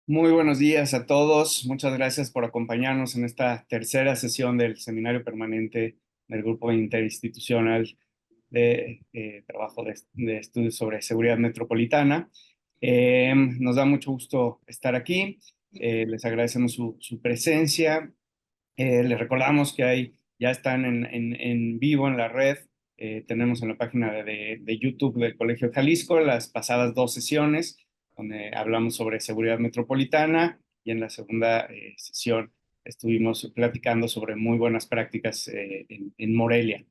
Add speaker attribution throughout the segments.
Speaker 1: Muy buenos días a todos. Muchas gracias por acompañarnos en esta tercera sesión del seminario permanente del Grupo Interinstitucional de Trabajo de Estudios sobre Seguridad Metropolitana. Nos da mucho gusto estar aquí. Les agradecemos su presencia. Les recordamos que ya están en vivo en la red. Tenemos en la página de YouTube del Colegio Jalisco las pasadas dos sesiones donde hablamos sobre seguridad metropolitana, y en la segunda sesión estuvimos platicando sobre muy buenas prácticas en Morelia.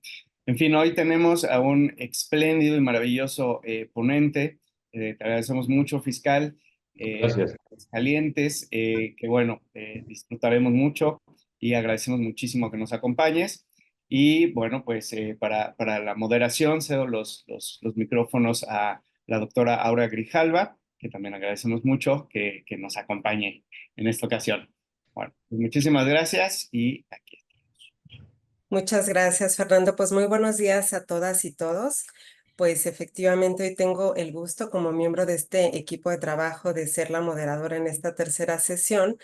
Speaker 1: En fin, hoy tenemos a un espléndido y maravilloso ponente. Te agradecemos mucho, fiscal,
Speaker 2: Gracias.
Speaker 1: Calientes, que bueno, disfrutaremos mucho y agradecemos muchísimo que nos acompañes. Y bueno, pues para la moderación cedo los micrófonos a la doctora Aura Grijalva, que también agradecemos mucho que nos acompañe en esta ocasión. Bueno, pues muchísimas gracias y aquí.
Speaker 3: Muchas gracias, Fernando. Pues muy buenos días a todas y todos. Pues efectivamente hoy tengo el gusto como miembro de este equipo de trabajo de ser la moderadora en esta tercera sesión.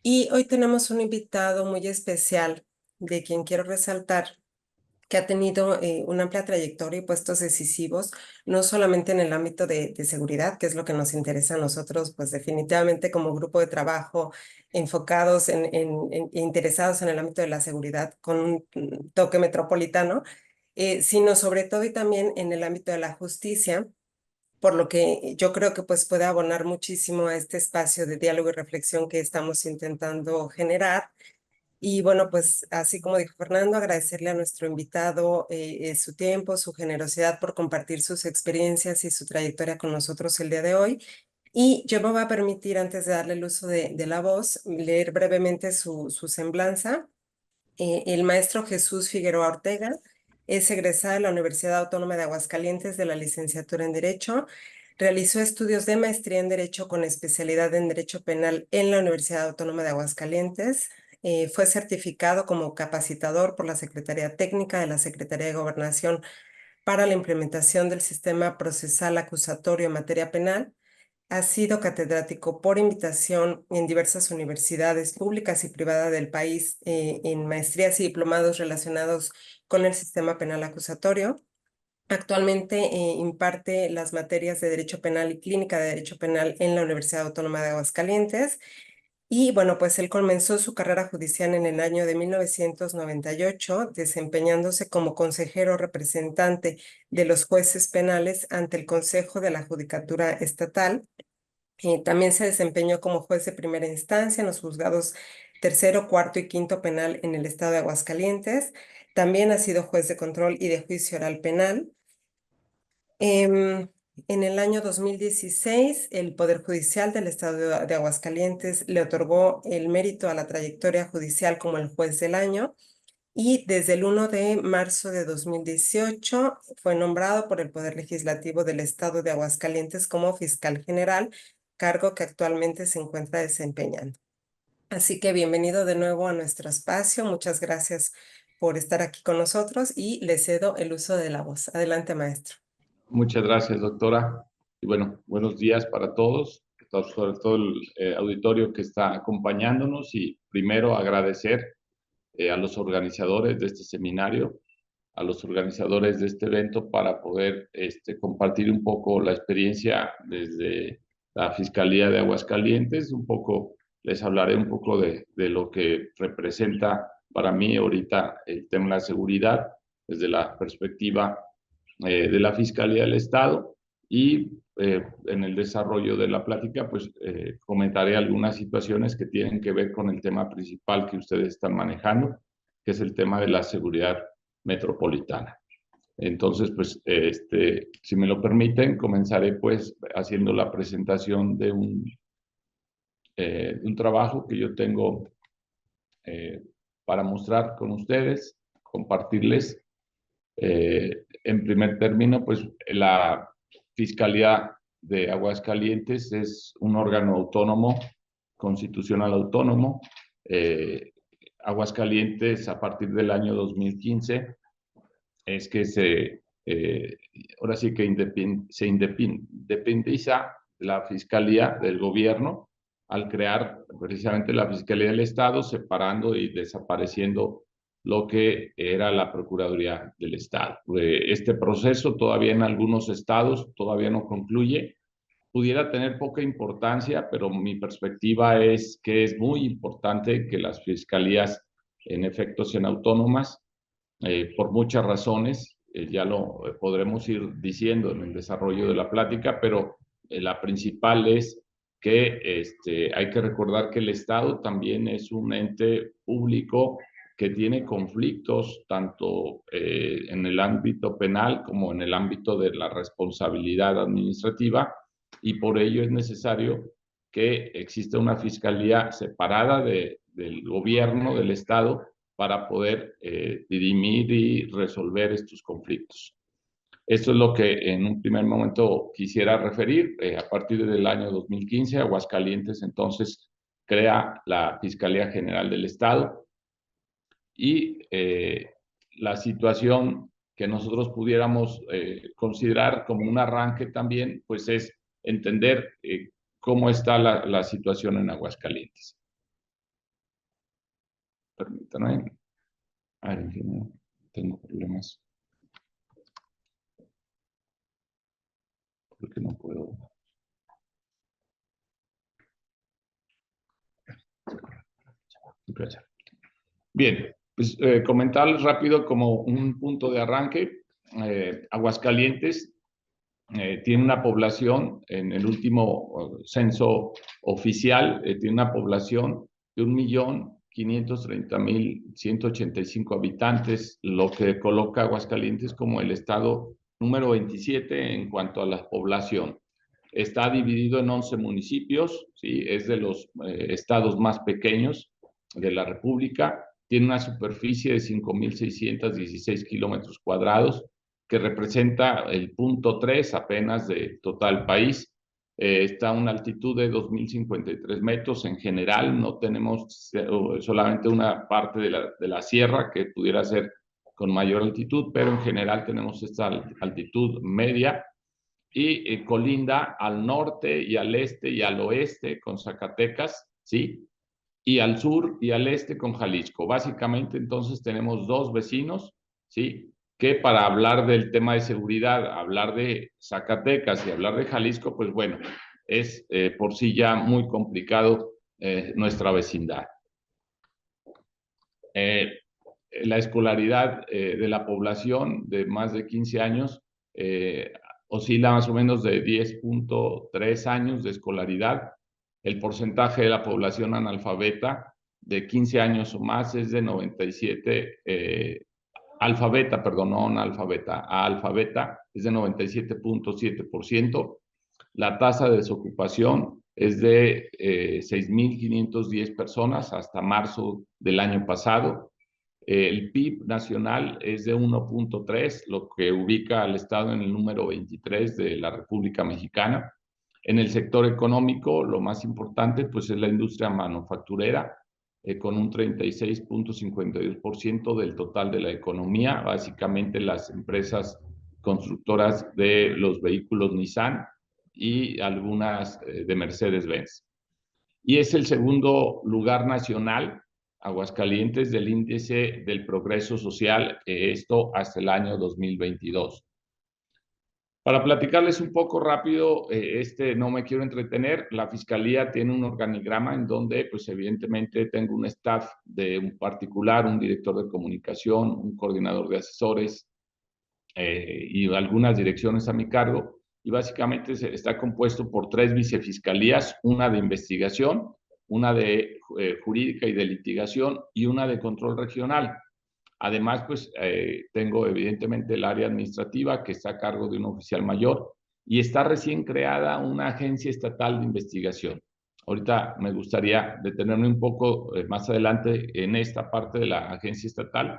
Speaker 3: Y hoy tenemos un invitado muy especial de quien quiero resaltar que ha tenido una amplia trayectoria y puestos decisivos, no solamente en el ámbito de seguridad, que es lo que nos interesa a nosotros, pues definitivamente como grupo de trabajo enfocados e interesados en el ámbito de la seguridad con un toque metropolitano, sino sobre todo y también en el ámbito de la justicia, por lo que yo creo que pues puede abonar muchísimo a este espacio de diálogo y reflexión que estamos intentando generar. Y bueno, pues así como dijo Fernando, agradecerle a nuestro invitado su tiempo, su generosidad por compartir sus experiencias y su trayectoria con nosotros el día de hoy. Y yo me voy a permitir, antes de darle el uso de la voz, leer brevemente su semblanza. El maestro Jesús Figueroa Ortega es egresado de la Universidad Autónoma de Aguascalientes de la licenciatura en Derecho. Realizó estudios de maestría en Derecho con especialidad en Derecho Penal en la Universidad Autónoma de Aguascalientes. Fue certificado como capacitador por la Secretaría Técnica de la Secretaría de Gobernación para la implementación del sistema procesal acusatorio en materia penal. Ha sido catedrático por invitación en diversas universidades públicas y privadas del país en maestrías y diplomados relacionados con el sistema penal acusatorio. Actualmente imparte las materias de Derecho Penal y Clínica de Derecho Penal en la Universidad Autónoma de Aguascalientes. Y bueno, pues él comenzó su carrera judicial en el año de 1998, desempeñándose como consejero representante de los jueces penales ante el Consejo de la Judicatura Estatal. También se desempeñó como juez de primera instancia en los juzgados tercero, cuarto y quinto penal en el estado de Aguascalientes. También ha sido juez de control y de juicio oral penal. En el año 2016, el Poder Judicial del Estado de Aguascalientes le otorgó el mérito a la trayectoria judicial como el juez del año, y desde el 1 de marzo de 2018 fue nombrado por el Poder Legislativo del Estado de Aguascalientes como fiscal general, cargo que actualmente se encuentra desempeñando. Así que bienvenido de nuevo a nuestro espacio. Muchas gracias por estar aquí con nosotros y le cedo el uso de la voz. Adelante, maestro.
Speaker 2: Muchas gracias, doctora. Y bueno, buenos días para todos, sobre todo el auditorio que está acompañándonos. Y primero agradecer a los organizadores de este seminario, a los organizadores de este evento para poder compartir un poco la experiencia desde la Fiscalía de Aguascalientes. Un poco, les hablaré un poco de lo que representa para mí ahorita el tema de la seguridad desde la perspectiva de la Fiscalía del Estado. Y en el desarrollo de la plática, pues comentaré algunas situaciones que tienen que ver con el tema principal que ustedes están manejando, que es el tema de la seguridad metropolitana. Entonces, pues, si me lo permiten, comenzaré pues haciendo la presentación de un trabajo que yo tengo para mostrar con ustedes, compartirles. En primer término, pues la Fiscalía de Aguascalientes es un órgano autónomo, constitucional autónomo. Aguascalientes, a partir del año 2015, es que ahora sí que se independiza la Fiscalía del gobierno al crear precisamente la Fiscalía del Estado, separando y desapareciendo lo que era la Procuraduría del Estado. Este proceso todavía en algunos estados todavía no concluye. Pudiera tener poca importancia, pero mi perspectiva es que es muy importante que las fiscalías en efecto sean autónomas por muchas razones. Ya lo podremos ir diciendo en el desarrollo de la plática, pero la principal es que hay que recordar que el Estado también es un ente público que tiene conflictos tanto en el ámbito penal como en el ámbito de la responsabilidad administrativa, y por ello es necesario que exista una fiscalía separada del gobierno, del Estado, para poder dirimir y resolver estos conflictos. Esto es lo que en un primer momento quisiera referir. A partir del año 2015, Aguascalientes entonces crea la Fiscalía General del Estado, y la situación que nosotros pudiéramos considerar como un arranque también, pues es entender cómo está la situación en Aguascalientes. Permítanme. A ver, ingeniero, tengo problemas. Porque no puedo. Bien, pues comentarles rápido como un punto de arranque. Aguascalientes tiene una población, en el último censo oficial, tiene una población de 1.530.185 habitantes, lo que coloca a Aguascalientes como el estado número 27 en cuanto a la población. Está dividido en 11 municipios, ¿sí? Es de los estados más pequeños de la República. Tiene una superficie de 5.616 kilómetros cuadrados, que representa el 0.3 apenas de total país. Está a una altitud de 2.053 metros. En general, no tenemos solamente una parte de la sierra que pudiera ser con mayor altitud, pero en general tenemos esta altitud media, y colinda al norte y al este y al oeste con Zacatecas, ¿sí? Y al sur y al este con Jalisco. Básicamente, entonces, tenemos dos vecinos, ¿sí? Que para hablar del tema de seguridad, hablar de Zacatecas y hablar de Jalisco, pues bueno, es por sí ya muy complicado nuestra vecindad. La escolaridad de la población de más de 15 años oscila más o menos de 10.3 años de escolaridad. El porcentaje de la población analfabeta de 15 años o más es de 97, alfabeta, perdón, no analfabeta, alfabeta es de 97.7%. La tasa de desocupación es de 6.510 personas hasta marzo del año pasado. El PIB nacional es de 1.3, lo que ubica al Estado en el número 23 de la República Mexicana. En el sector económico, lo más importante pues es la industria manufacturera, con un 36.52% del total de la economía, básicamente las empresas constructoras de los vehículos Nissan y algunas de Mercedes-Benz. Y es el segundo lugar nacional, Aguascalientes, del índice del progreso social, esto hasta el año 2022. Para platicarles un poco rápido, no me quiero entretener, la Fiscalía tiene un organigrama en donde, pues evidentemente tengo un staff de un particular, un director de comunicación, un coordinador de asesores y algunas direcciones a mi cargo, y básicamente está compuesto por 3 vicefiscalías, una de investigación, una de jurídica y de litigación y una de control regional. Además, pues tengo evidentemente el área administrativa que está a cargo de un oficial mayor, y está recién creada una agencia estatal de investigación. Ahorita me gustaría detenerme un poco más adelante en esta parte de la agencia estatal.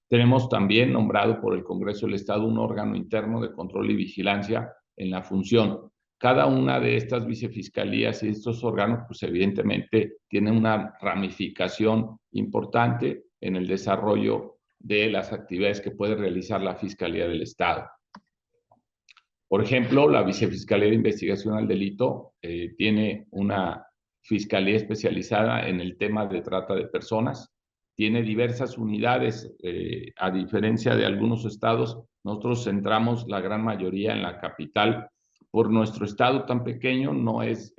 Speaker 2: Tenemos también nombrado por el Congreso del Estado un órgano interno de control y vigilancia en la función. Cada una de estas vicefiscalías y estos órganos, pues evidentemente tienen una ramificación importante en el desarrollo de las actividades que puede realizar la Fiscalía del Estado. Por ejemplo, la Vicefiscalía de Investigación al Delito tiene una fiscalía especializada en el tema de trata de personas. Tiene diversas unidades, a diferencia de algunos estados, nosotros centramos la gran mayoría en la capital. Por nuestro estado tan pequeño no es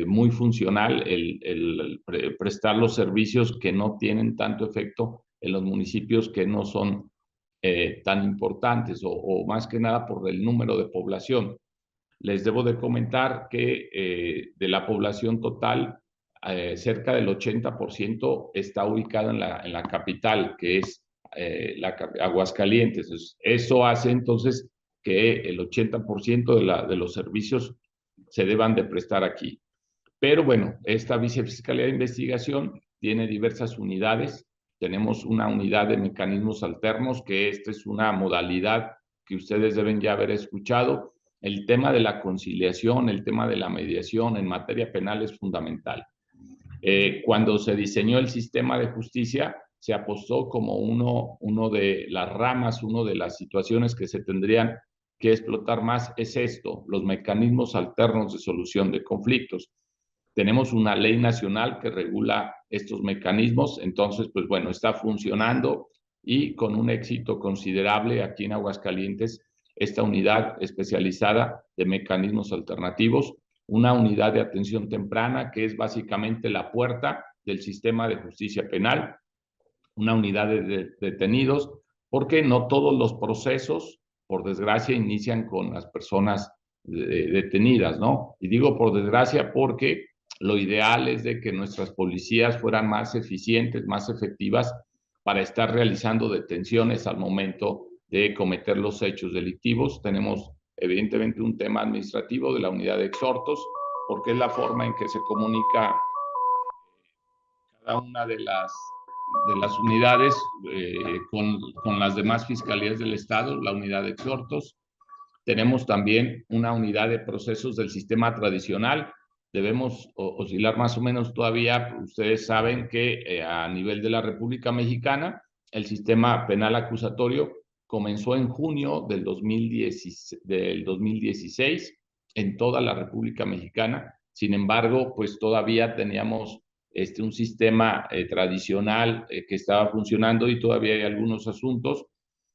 Speaker 2: muy funcional el prestar los servicios que no tienen tanto efecto en los municipios que no son tan importantes o más que nada por el número de población. Les debo de comentar que de la población total, cerca del 80% está ubicado en la capital, que es Aguascalientes. Eso hace entonces que el 80% de los servicios se deban de prestar aquí. Pero bueno, esta Vicefiscalía de Investigación tiene diversas unidades. Tenemos una unidad de mecanismos alternos, que esta es una modalidad que ustedes deben ya haber escuchado. El tema de la conciliación, el tema de la mediación en materia penal es fundamental. Cuando se diseñó el sistema de justicia, se apostó como uno de las ramas, una de las situaciones que se tendrían que explotar más es esto, los mecanismos alternos de solución de conflictos. Tenemos una ley nacional que regula estos mecanismos, entonces, pues bueno, está funcionando y con un éxito considerable aquí en Aguascalientes, esta unidad especializada de mecanismos alternativos, una unidad de atención temprana que es básicamente la puerta del sistema de justicia penal, una unidad de detenidos, porque no todos los procesos, por desgracia, inician con las personas detenidas, ¿no? Y digo por desgracia porque lo ideal es de que nuestras policías fueran más eficientes, más efectivas para estar realizando detenciones al momento de cometer los hechos delictivos. Tenemos evidentemente un tema administrativo de la unidad de exhortos, porque es la forma en que se comunica cada una de las unidades con las demás fiscalías del Estado, la unidad de exhortos. Tenemos también una unidad de procesos del sistema tradicional. Debemos oscilar más o menos todavía. Ustedes saben que a nivel de la República Mexicana, el sistema penal acusatorio comenzó en junio del 2016 en toda la República Mexicana. Sin embargo, pues todavía teníamos un sistema tradicional que estaba funcionando y todavía hay algunos asuntos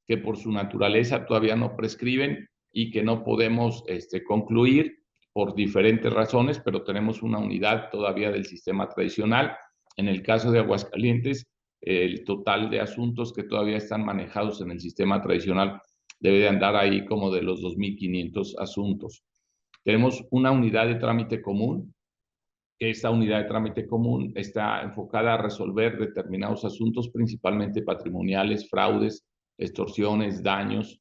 Speaker 2: que por su naturaleza todavía no prescriben y que no podemos concluir por diferentes razones, pero tenemos una unidad todavía del sistema tradicional. En el caso de Aguascalientes, el total de asuntos que todavía están manejados en el sistema tradicional debe de andar ahí como de los 2.500 asuntos. Tenemos una unidad de trámite común. Esta unidad de trámite común está enfocada a resolver determinados asuntos, principalmente patrimoniales, fraudes, extorsiones, daños.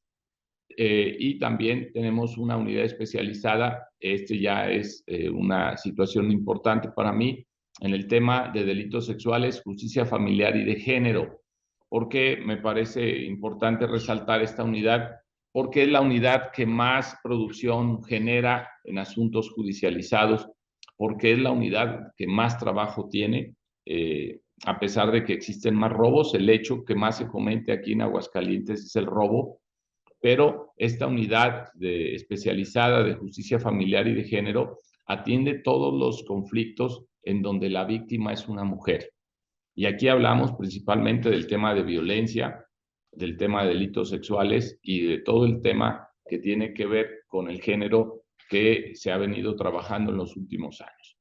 Speaker 2: Y también tenemos una unidad especializada, ya es una situación importante para mí, en el tema de delitos sexuales, justicia familiar y de género. Porque me parece importante resaltar esta unidad, porque es la unidad que más producción genera en asuntos judicializados, porque es la unidad que más trabajo tiene, a pesar de que existen más robos. El hecho que más se comete aquí en Aguascalientes es el robo, pero esta unidad especializada de justicia familiar y de género atiende todos los conflictos en donde la víctima es una mujer. Y aquí hablamos principalmente del tema de violencia, del tema de delitos sexuales y de todo el tema que tiene que ver con el género que se ha venido trabajando en los últimos años.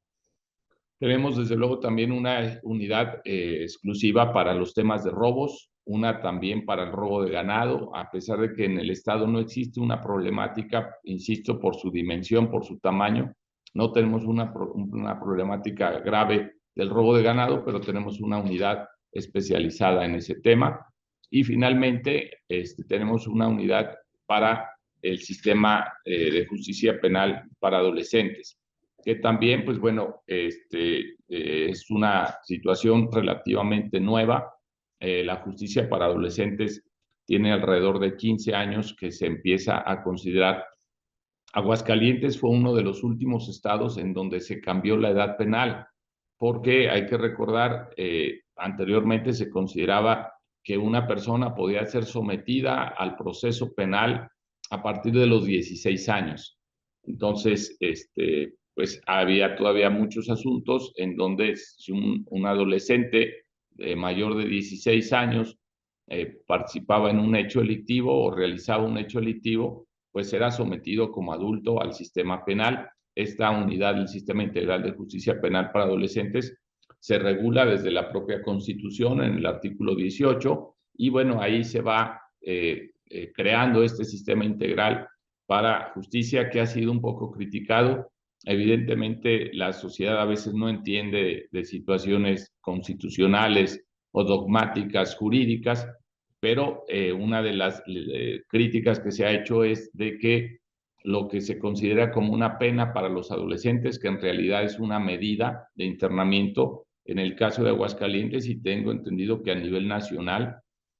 Speaker 2: Tenemos desde luego también una unidad exclusiva para los temas de robos, una también para el robo de ganado, a pesar de que en el estado no existe una problemática, insisto, por su dimensión, por su tamaño, no tenemos una problemática grave del robo de ganado, pero tenemos una unidad especializada en ese tema. Y finalmente tenemos una unidad para el sistema de justicia penal para adolescentes, que también, pues bueno, es una situación relativamente nueva. La justicia para adolescentes tiene alrededor de 15 años que se empieza a considerar. Aguascalientes fue uno de los últimos estados en donde se cambió la edad penal, porque hay que recordar, anteriormente se consideraba que una persona podía ser sometida al proceso penal a partir de los 16 años. Entonces, pues había todavía muchos asuntos en donde si un adolescente mayor de 16 años participaba en un hecho delictivo o realizaba un hecho delictivo, pues era sometido como adulto al sistema penal. Esta unidad del Sistema Integral de Justicia Penal para Adolescentes se regula desde la propia Constitución en el artículo 18 y bueno, ahí se va creando este sistema integral para justicia que ha sido un poco criticado. Evidentemente, la sociedad a veces no entiende de situaciones constitucionales o dogmáticas jurídicas, pero una de las críticas que se ha hecho es de que lo que se considera como una pena para los adolescentes, que en realidad es una medida de internamiento, en el caso de Aguascalientes, y tengo entendido que a nivel nacional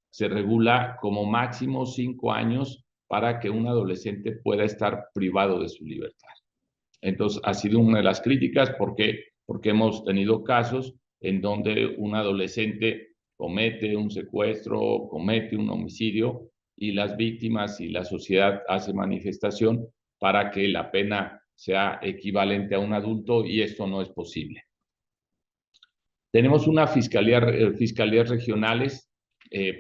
Speaker 2: se regula como máximo 5 años para que un adolescente pueda estar privado de su libertad. Entonces, ha sido una de las críticas porque hemos tenido casos en donde un adolescente comete un secuestro, comete un homicidio y las víctimas y la sociedad hace manifestación para que la pena sea equivalente a un adulto y esto no es posible. Tenemos una fiscalías regionales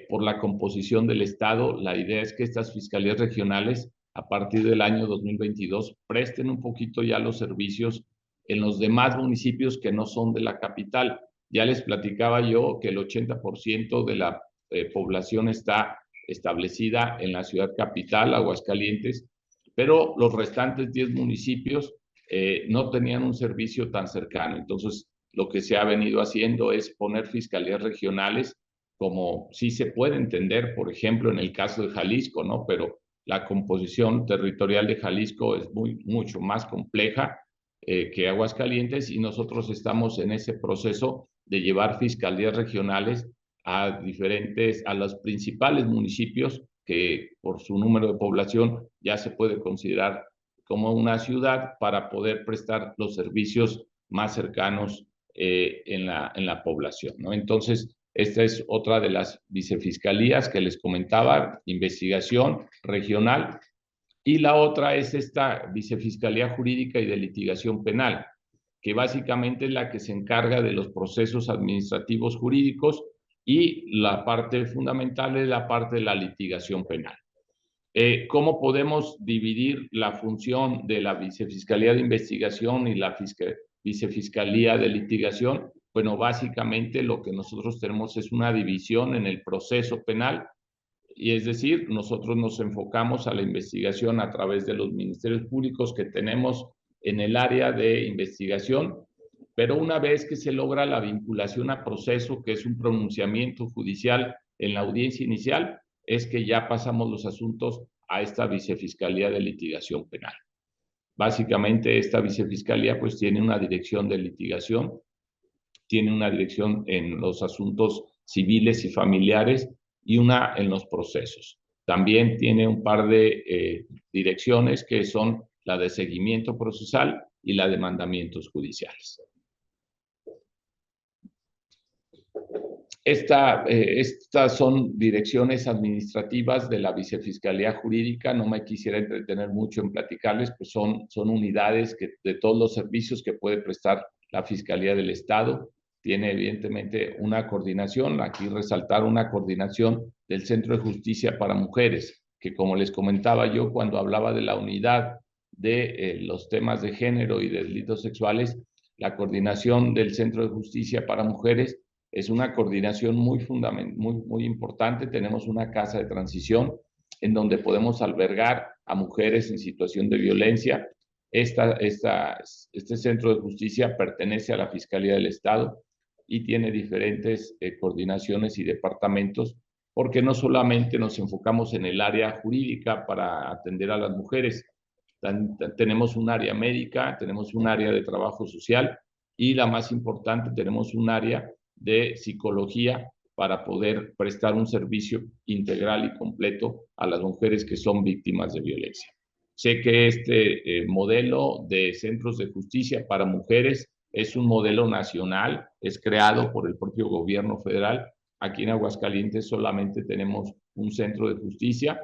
Speaker 2: por la composición del Estado. La idea es que estas fiscalías regionales a partir del año 2022 presten un poquito ya los servicios en los demás municipios que no son de la capital. Ya les platicaba yo que el 80% de la población está establecida en la ciudad capital, Aguascalientes, pero los restantes 10 municipios no tenían un servicio tan cercano. Entonces, lo que se ha venido haciendo es poner fiscalías regionales, como sí se puede entender, por ejemplo, en el caso de Jalisco, ¿no? Pero la composición territorial de Jalisco es mucho más compleja que Aguascalientes y nosotros estamos en ese proceso de llevar fiscalías regionales a los principales municipios que por su número de población ya se puede considerar como una ciudad para poder prestar los servicios más cercanos en la población, ¿no? Entonces, esta es otra de las vicefiscalías que les comentaba, investigación regional, y la otra es esta vicefiscalía jurídica y de litigación penal, que básicamente es la que se encarga de los procesos administrativos jurídicos y la parte fundamental es la parte de la litigación penal. ¿Cómo podemos dividir la función de la vicefiscalía de investigación y la vicefiscalía de litigación? Bueno, básicamente lo que nosotros tenemos es una división en el proceso penal, y es decir, nosotros nos enfocamos a la investigación a través de los ministerios públicos que tenemos en el área de investigación, pero una vez que se logra la vinculación a proceso, que es un pronunciamiento judicial en la audiencia inicial, es que ya pasamos los asuntos a esta vicefiscalía de litigación penal. Básicamente esta vicefiscalía pues tiene una dirección de litigación, tiene una dirección en los asuntos civiles y familiares y una en los procesos. También tiene un par de direcciones que son la de seguimiento procesal y la de mandamientos judiciales. Estas son direcciones administrativas de la vicefiscalía jurídica. No me quisiera entretener mucho en platicarles, pues son unidades de todos los servicios que puede prestar la Fiscalía del Estado. Tiene evidentemente una coordinación, aquí resaltar una coordinación del Centro de Justicia para Mujeres, que como les comentaba yo cuando hablaba de la unidad de los temas de género y de delitos sexuales, la coordinación del Centro de Justicia para Mujeres es una coordinación muy importante. Tenemos una casa de transición en donde podemos albergar a mujeres en situación de violencia. Este centro de justicia pertenece a la Fiscalía del Estado y tiene diferentes coordinaciones y departamentos, porque no solamente nos enfocamos en el área jurídica para atender a las mujeres, tenemos un área médica, tenemos un área de trabajo social y la más importante, tenemos un área de psicología para poder prestar un servicio integral y completo a las mujeres que son víctimas de violencia. Sé que este modelo de centros de justicia para mujeres es un modelo nacional, es creado por el propio gobierno federal. Aquí en Aguascalientes solamente tenemos un centro de justicia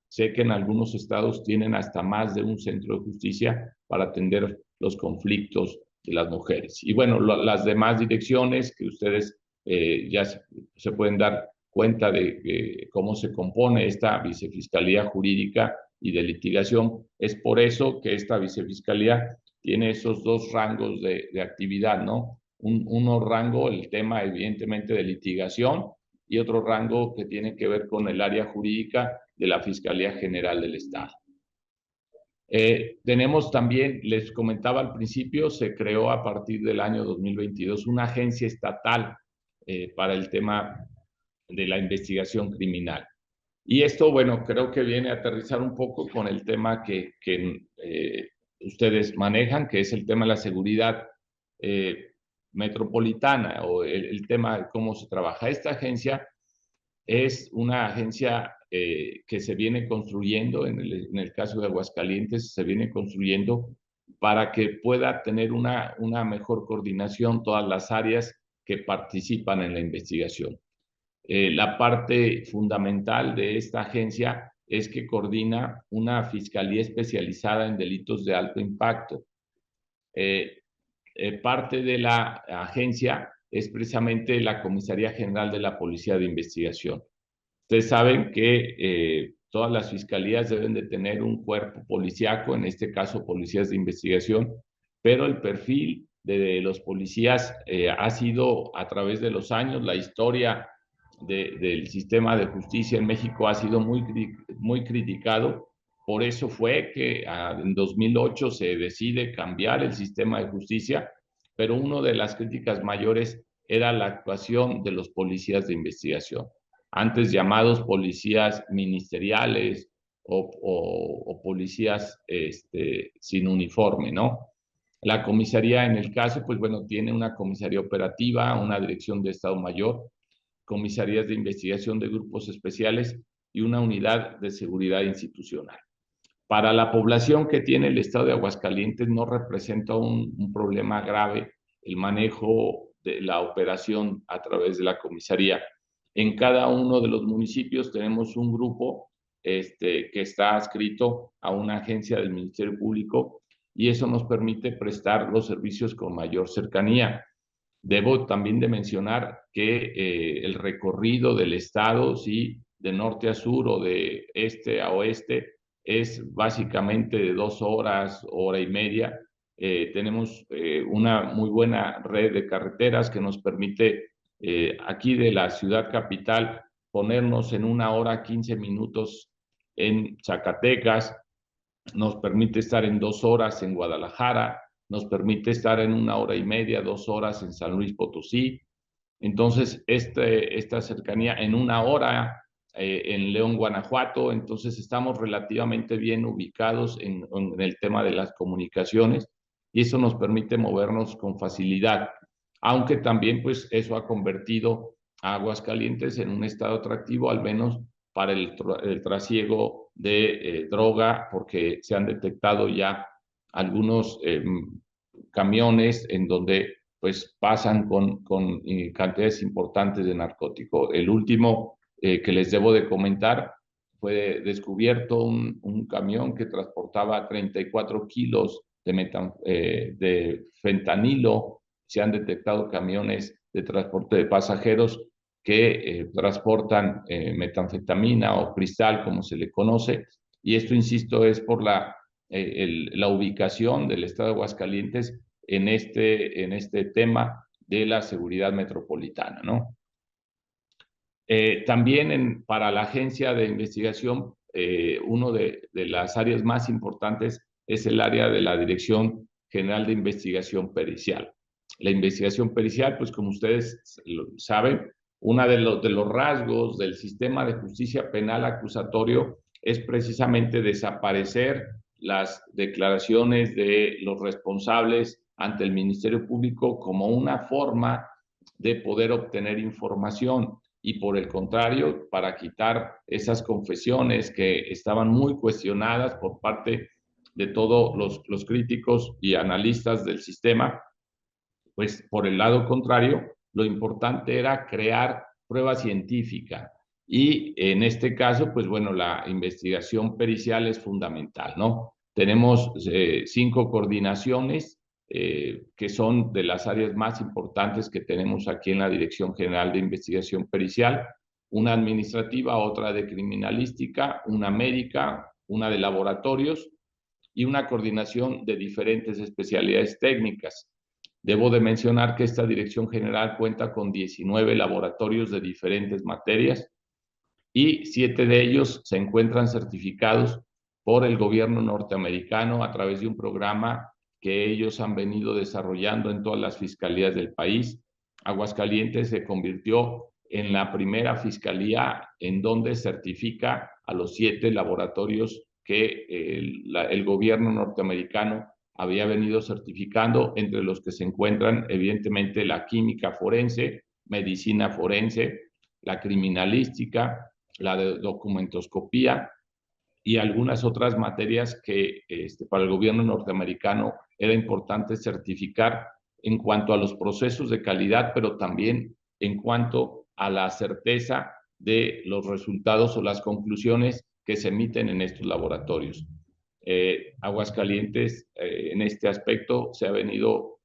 Speaker 2: Sé que en algunos estados tienen hasta más de un centro de justicia para atender los conflictos de las mujeres. Y bueno, las demás direcciones que ustedes ya se pueden dar cuenta de cómo se compone esta vicefiscalía jurídica y de litigación. Es por eso que esta vicefiscalía tiene esos dos rangos de actividad, ¿no? Uno rango, el tema evidentemente de litigación, y otro rango que tiene que ver con el área jurídica de la Fiscalía General del Estado. Tenemos también, les comentaba al principio, se creó a partir del año 2022 una agencia estatal para el tema de la investigación criminal. Y esto, bueno, creo que viene a aterrizar un poco con el tema que ustedes manejan, que es el tema de la seguridad metropolitana, o el tema de cómo se trabaja. Esta agencia es una agencia que se viene construyendo, en el caso de Aguascalientes, se viene construyendo para que pueda tener una mejor coordinación todas las áreas que participan en la investigación. La parte fundamental de esta agencia es que coordina una fiscalía especializada en delitos de alto impacto. Parte de la agencia es precisamente la Comisaría General de la Policía de Investigación. Ustedes saben que todas las fiscalías deben de tener un cuerpo policíaco, en este caso policías de investigación, pero el perfil de los policías ha sido a través de los años, la historia del sistema de justicia en México ha sido muy criticado. Por eso fue que en 2008 se decide cambiar el sistema de justicia, pero una de las críticas mayores era la actuación de los policías de investigación, antes llamados policías ministeriales o policías sin uniforme, ¿no? La comisaría en el caso, pues bueno, tiene una comisaría operativa, una dirección de Estado Mayor, comisarías de investigación de grupos especiales y una unidad de seguridad institucional. Para la población que tiene el estado de Aguascalientes no representa un problema grave el manejo de la operación a través de la comisaría. En cada uno de los municipios tenemos un grupo que está adscrito a una agencia del Ministerio Público y eso nos permite prestar los servicios con mayor cercanía. Debo también de mencionar que el recorrido del estado, sí, de norte a sur o de este a oeste, es básicamente de 2 horas, hora y media. Tenemos una muy buena red de carreteras que nos permite aquí de la ciudad capital ponernos en 1 hora 15 minutos en Zacatecas, nos permite estar en 2 horas en Guadalajara, nos permite estar en 1 hora y media, 2 horas en San Luis Potosí. Entonces, esta cercanía en 1 hora en León, Guanajuato, entonces estamos relativamente bien ubicados en el tema de las comunicaciones y eso nos permite movernos con facilidad, aunque también pues eso ha convertido a Aguascalientes en un estado atractivo, al menos para el trasiego de droga, porque se han detectado ya algunos camiones en donde pues pasan con cantidades importantes de narcótico. El último que les debo de comentar fue descubierto un camión que transportaba 34 kilos de fentanilo. Se han detectado camiones de transporte de pasajeros que transportan metanfetamina o cristal, como se le conoce, y esto, insisto, es por la ubicación del estado de Aguascalientes en este tema de la seguridad metropolitana, ¿no? También para la agencia de investigación, una de las áreas más importantes es el área de la Dirección General de Investigación Pericial. La investigación pericial, pues como ustedes saben, uno de los rasgos del sistema de justicia penal acusatorio es precisamente desaparecer las declaraciones de los responsables ante el Ministerio Público como una forma de poder obtener información y por el contrario, para quitar esas confesiones que estaban muy cuestionadas por parte de todos los críticos y analistas del sistema, pues por el lado contrario, lo importante era crear prueba científica, Y en este caso, pues bueno, la investigación pericial es fundamental, ¿no? Tenemos 5 coordinaciones que son de las áreas más importantes que tenemos aquí en la Dirección General de Investigación Pericial, una administrativa, otra de criminalística, una médica, una de laboratorios y una coordinación de diferentes especialidades técnicas. Debo de mencionar que esta Dirección General cuenta con 19 laboratorios de diferentes materias y 7 de ellos se encuentran certificados por el gobierno norteamericano a través de un programa que ellos han venido desarrollando en todas las fiscalías del país. Aguascalientes se convirtió en la primera fiscalía en donde certifica a los 7 laboratorios que el gobierno norteamericano había venido certificando, entre los que se encuentran evidentemente la química forense, medicina forense, la criminalística, la de documentoscopía y algunas otras materias que para el gobierno norteamericano era importante certificar en cuanto a los procesos de calidad, pero también en cuanto a la certeza de los resultados o las conclusiones que se emiten en estos laboratorios. Aguascalientes en este aspecto se ha venido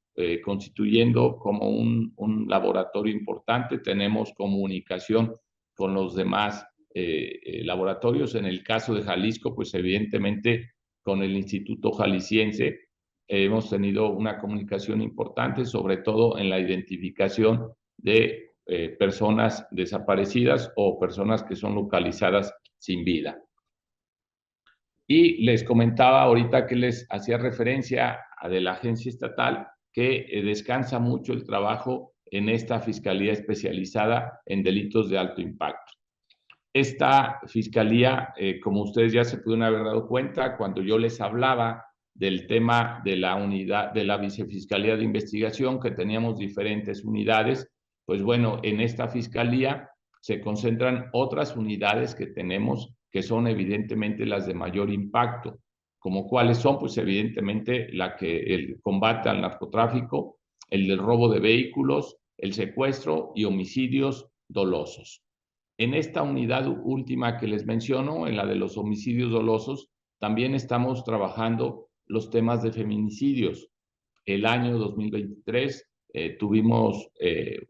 Speaker 2: constituyendo como un laboratorio importante. Tenemos comunicación con los demás laboratorios. En el caso de Jalisco, pues evidentemente con el Instituto Jalisciense hemos tenido una comunicación importante, sobre todo en la identificación de personas desaparecidas o personas que son localizadas sin vida. Y les comentaba ahorita que les hacía referencia a de la agencia estatal que descansa mucho el trabajo en esta fiscalía especializada en delitos de alto impacto. Esta fiscalía, como ustedes ya se pudieron haber dado cuenta, cuando yo les hablaba del tema de la unidad, de la vicefiscalía de investigación, que teníamos diferentes unidades, pues bueno, en esta fiscalía se concentran otras unidades que tenemos, que son evidentemente las de mayor impacto. ¿Como cuáles son? Pues evidentemente el combate al narcotráfico, el del robo de vehículos, el secuestro y homicidios dolosos. En esta unidad última que les menciono, en la de los homicidios dolosos, también estamos trabajando los temas de feminicidios. El año 2023 tuvimos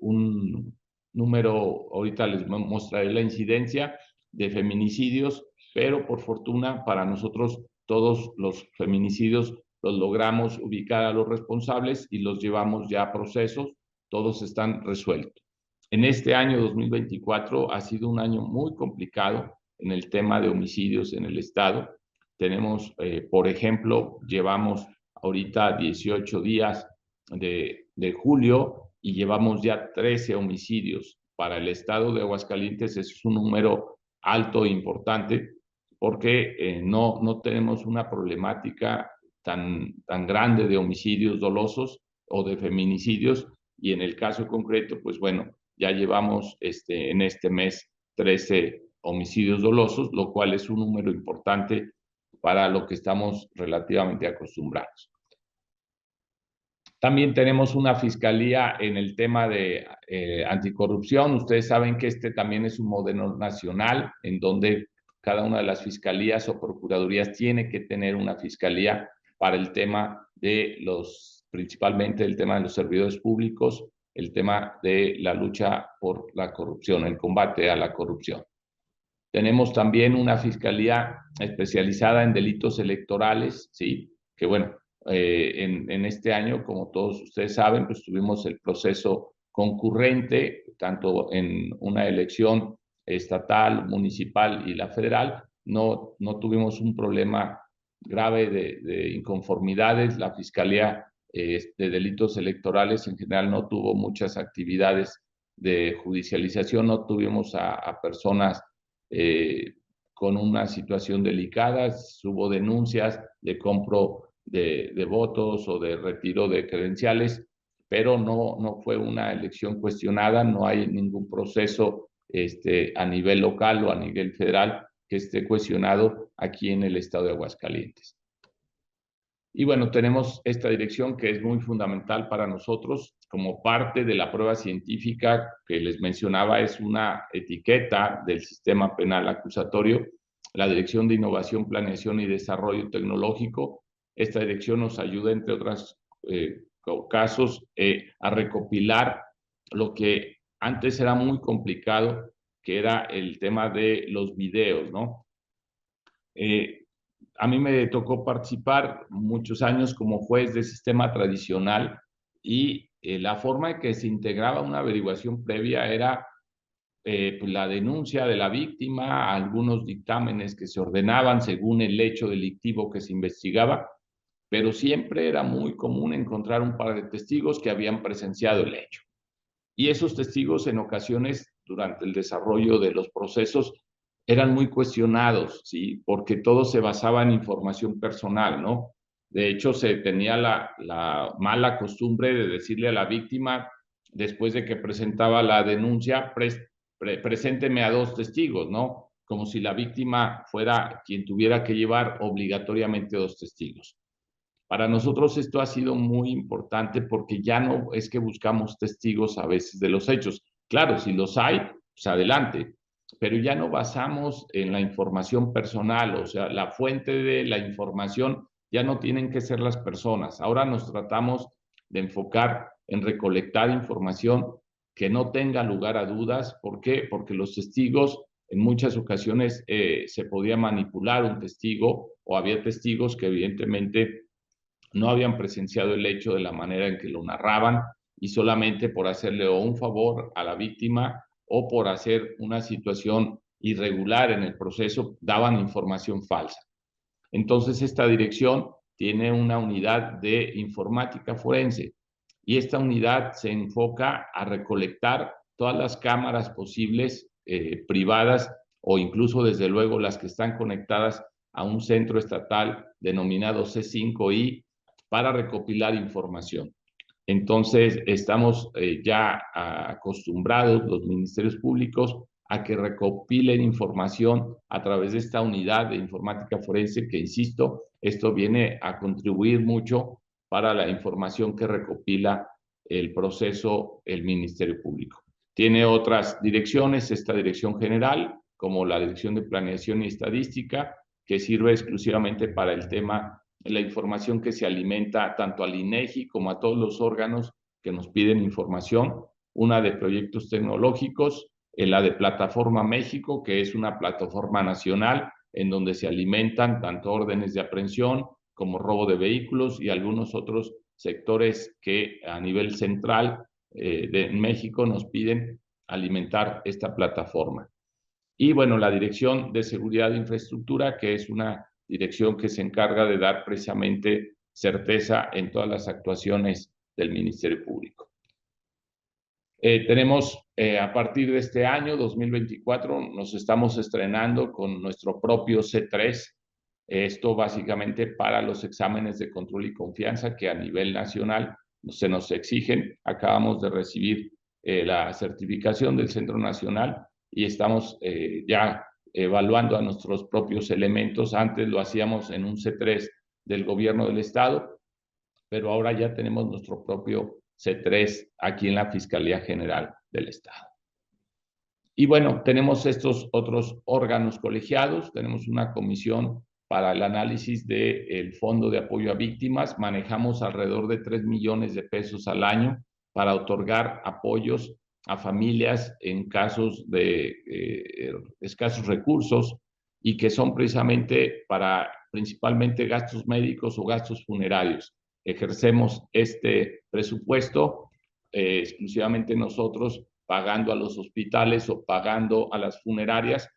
Speaker 2: un número, ahorita les mostraré la incidencia de feminicidios, pero por fortuna para nosotros todos los feminicidios los logramos ubicar a los responsables y los llevamos ya a procesos, todos están resueltos. En este año 2024 ha sido un año muy complicado en el tema de homicidios en el estado. Tenemos, por ejemplo, llevamos ahorita 18 días de julio y llevamos ya 13 homicidios. Para el estado de Aguascalientes es un número alto e importante porque no tenemos una problemática tan grande de homicidios dolosos o de feminicidios, y en el caso concreto, pues bueno, ya llevamos en este mes 13 homicidios dolosos, lo cual es un número importante para lo que estamos relativamente acostumbrados. También tenemos una fiscalía en el tema de anticorrupción. Ustedes saben que también es un modelo nacional en donde cada una de las fiscalías o procuradurías tiene que tener una fiscalía para el tema de principalmente el tema de los servidores públicos, el tema de la lucha por la corrupción, el combate a la corrupción. Tenemos también una fiscalía especializada en delitos electorales, ¿sí? Que bueno, en este año, como todos ustedes saben, pues tuvimos el proceso concurrente, tanto en una elección estatal, municipal y la federal. No tuvimos un problema grave de inconformidades. La Fiscalía de Delitos Electorales en general no tuvo muchas actividades de judicialización, no tuvimos a personas con una situación delicada. Hubo denuncias de compro de votos o de retiro de credenciales, pero no fue una elección cuestionada, no hay ningún proceso a nivel local o a nivel federal que esté cuestionado aquí en el estado de Aguascalientes. Y bueno, tenemos esta dirección que es muy fundamental para nosotros como parte de la prueba científica que les mencionaba, es una etiqueta del sistema penal acusatorio, la Dirección de Innovación, Planeación y Desarrollo Tecnológico. Esta dirección nos ayuda, entre otros casos, a recopilar lo que antes era muy complicado, que era el tema de los videos, ¿no? A mí me tocó participar muchos años como juez de sistema tradicional y la forma en que se integraba una averiguación previa era pues la denuncia de la víctima, algunos dictámenes que se ordenaban según el hecho delictivo que se investigaba, pero siempre era muy común encontrar un par de testigos que habían presenciado el hecho. Y esos testigos en ocasiones durante el desarrollo de los procesos eran muy cuestionados, ¿sí? Porque todo se basaba en información personal, ¿no? De hecho, se tenía la mala costumbre de decirle a la víctima, después de que presentaba la denuncia, presénteme a 2 testigos, ¿no? Como si la víctima fuera quien tuviera que llevar obligatoriamente 2 testigos. Para nosotros esto ha sido muy importante porque ya no es que buscamos testigos a veces de los hechos. Claro, si los hay, pues adelante, pero ya no basamos en la información personal, o sea, la fuente de la información ya no tienen que ser las personas. Ahora nos tratamos de enfocar en recolectar información que no tenga lugar a dudas. ¿Por qué? Porque los testigos en muchas ocasiones se podía manipular un testigo o había testigos que evidentemente no habían presenciado el hecho de la manera en que lo narraban y solamente por hacerle o un favor a la víctima o por hacer una situación irregular en el proceso daban información falsa. Entonces esta dirección tiene una unidad de informática forense y esta unidad se enfoca a recolectar todas las cámaras posibles privadas o incluso desde luego las que están conectadas a un centro estatal denominado C5I para recopilar información. Entonces, estamos ya acostumbrados los ministerios públicos a que recopilen información a través de esta unidad de informática forense que, insisto, esto viene a contribuir mucho para la información que recopila el proceso, el Ministerio Público. Tiene otras direcciones, esta dirección general, como la Dirección de Planeación y Estadística, que sirve exclusivamente para el tema de la información que se alimenta tanto al INEGI como a todos los órganos que nos piden información, una de proyectos tecnológicos, la de Plataforma México, que es una plataforma nacional en donde se alimentan tanto órdenes de aprehensión como robo de vehículos y algunos otros sectores que a nivel central de México nos piden alimentar esta plataforma. Y bueno, la Dirección de Seguridad e Infraestructura, que es una dirección que se encarga de dar precisamente certeza en todas las actuaciones del Ministerio Público. Tenemos a partir de este año, 2024, nos estamos estrenando con nuestro propio C3. Esto básicamente para los exámenes de control y confianza que a nivel nacional se nos exigen. Acabamos de recibir la certificación del Centro Nacional y estamos ya evaluando a nuestros propios elementos. Antes lo hacíamos en un C3 del gobierno del estado, pero ahora ya tenemos nuestro propio C3 aquí en la Fiscalía General del Estado. Y bueno, tenemos estos otros órganos colegiados, tenemos una comisión para el análisis del Fondo de Apoyo a Víctimas, manejamos alrededor de 3 millones de pesos al año para otorgar apoyos a familias en casos de escasos recursos y que son precisamente para principalmente gastos médicos o gastos funerarios. Ejercemos este presupuesto exclusivamente nosotros, pagando a los hospitales o pagando a las funerarias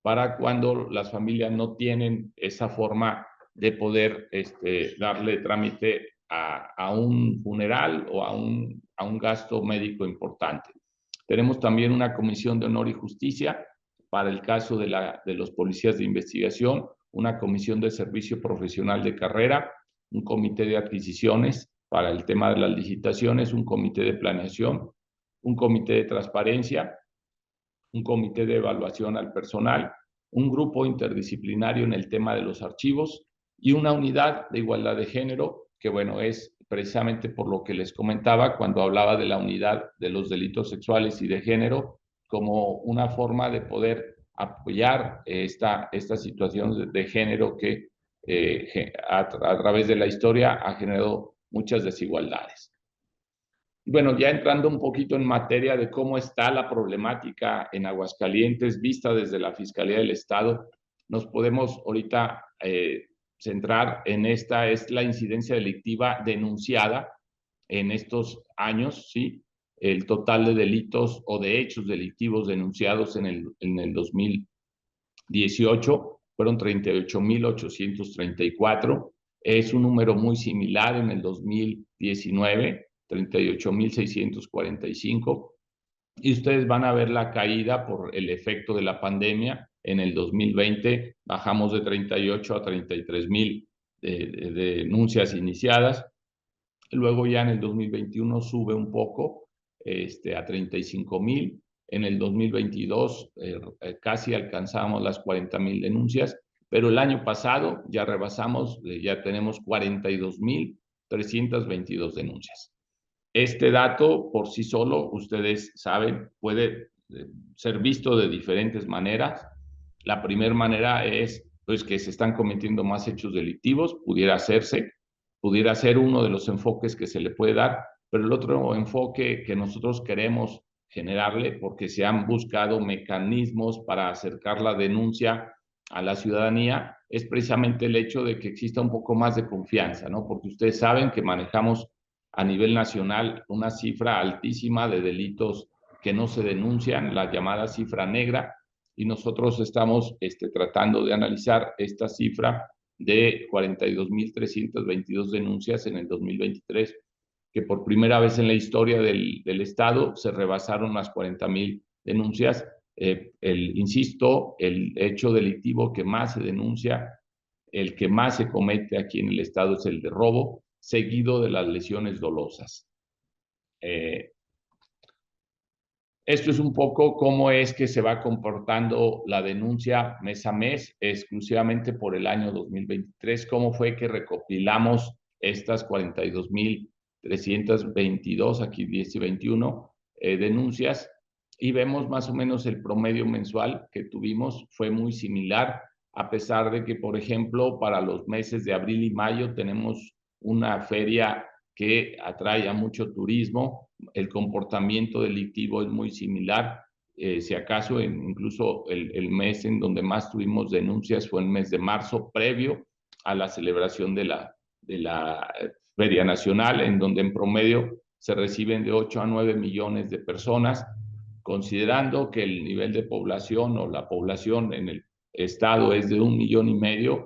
Speaker 2: para cuando las familias no tienen esa forma de poder darle trámite a un funeral o a un gasto médico importante. Tenemos también una comisión de honor y justicia para el caso de los policías de investigación, una comisión de servicio profesional de carrera, un comité de adquisiciones para el tema de las licitaciones, un comité de planeación, un comité de transparencia, un comité de evaluación al personal, un grupo interdisciplinario en el tema de los archivos y una unidad de igualdad de género, que bueno, es precisamente por lo que les comentaba cuando hablaba de la unidad de los delitos sexuales y de género, como una forma de poder apoyar esta situación de género que a través de la historia ha generado muchas desigualdades. Bueno, ya entrando un poquito en materia de cómo está la problemática en Aguascalientes vista desde la Fiscalía del Estado, nos podemos ahorita centrar en esta, es la incidencia delictiva denunciada en estos años, ¿sí? El total de delitos o de hechos delictivos denunciados en el 2018 fueron 38,834. Es un número muy similar en el 2019, 38,645. Y ustedes van a ver la caída por el efecto de la pandemia. En el 2020 bajamos de 38 a 33,000 de denuncias iniciadas. Luego ya en el 2021 sube un poco a 35,000. En el 2022 casi alcanzamos las 40,000 denuncias, pero el año pasado ya rebasamos, ya tenemos 42,322 denuncias. Este dato por sí solo, ustedes saben, puede ser visto de diferentes maneras. La primera manera es pues, que se están cometiendo más hechos delictivos, pudiera ser uno de los enfoques que se le puede dar, pero el otro enfoque que nosotros queremos generarle, porque se han buscado mecanismos para acercar la denuncia a la ciudadanía, es precisamente el hecho de que exista un poco más de confianza, ¿no? Porque ustedes saben que manejamos a nivel nacional una cifra altísima de delitos que no se denuncian, la llamada cifra negra, y nosotros estamos tratando de analizar esta cifra de 42,322 denuncias en el 2023, que por primera vez en la historia del Estado se rebasaron las 40,000 denuncias. Insisto, el hecho delictivo que más se denuncia, el que más se comete aquí en el Estado es el de robo, seguido de las lesiones dolosas. Esto es un poco cómo es que se va comportando la denuncia mes a mes, exclusivamente por el año 2023, cómo fue que recopilamos estas 42,322, aquí 10 y 21, denuncias, y vemos más o menos el promedio mensual que tuvimos, fue muy similar, a pesar de que, por ejemplo, para los meses de abril y mayo tenemos una feria que atrae a mucho turismo. El comportamiento delictivo es muy similar. Si acaso, incluso el mes en donde más tuvimos denuncias fue el mes de marzo, previo a la celebración de la Feria Nacional, en donde en promedio se reciben de 8 a 9 millones de personas, considerando que el nivel de población o la población en el estado es de 1,5 millones,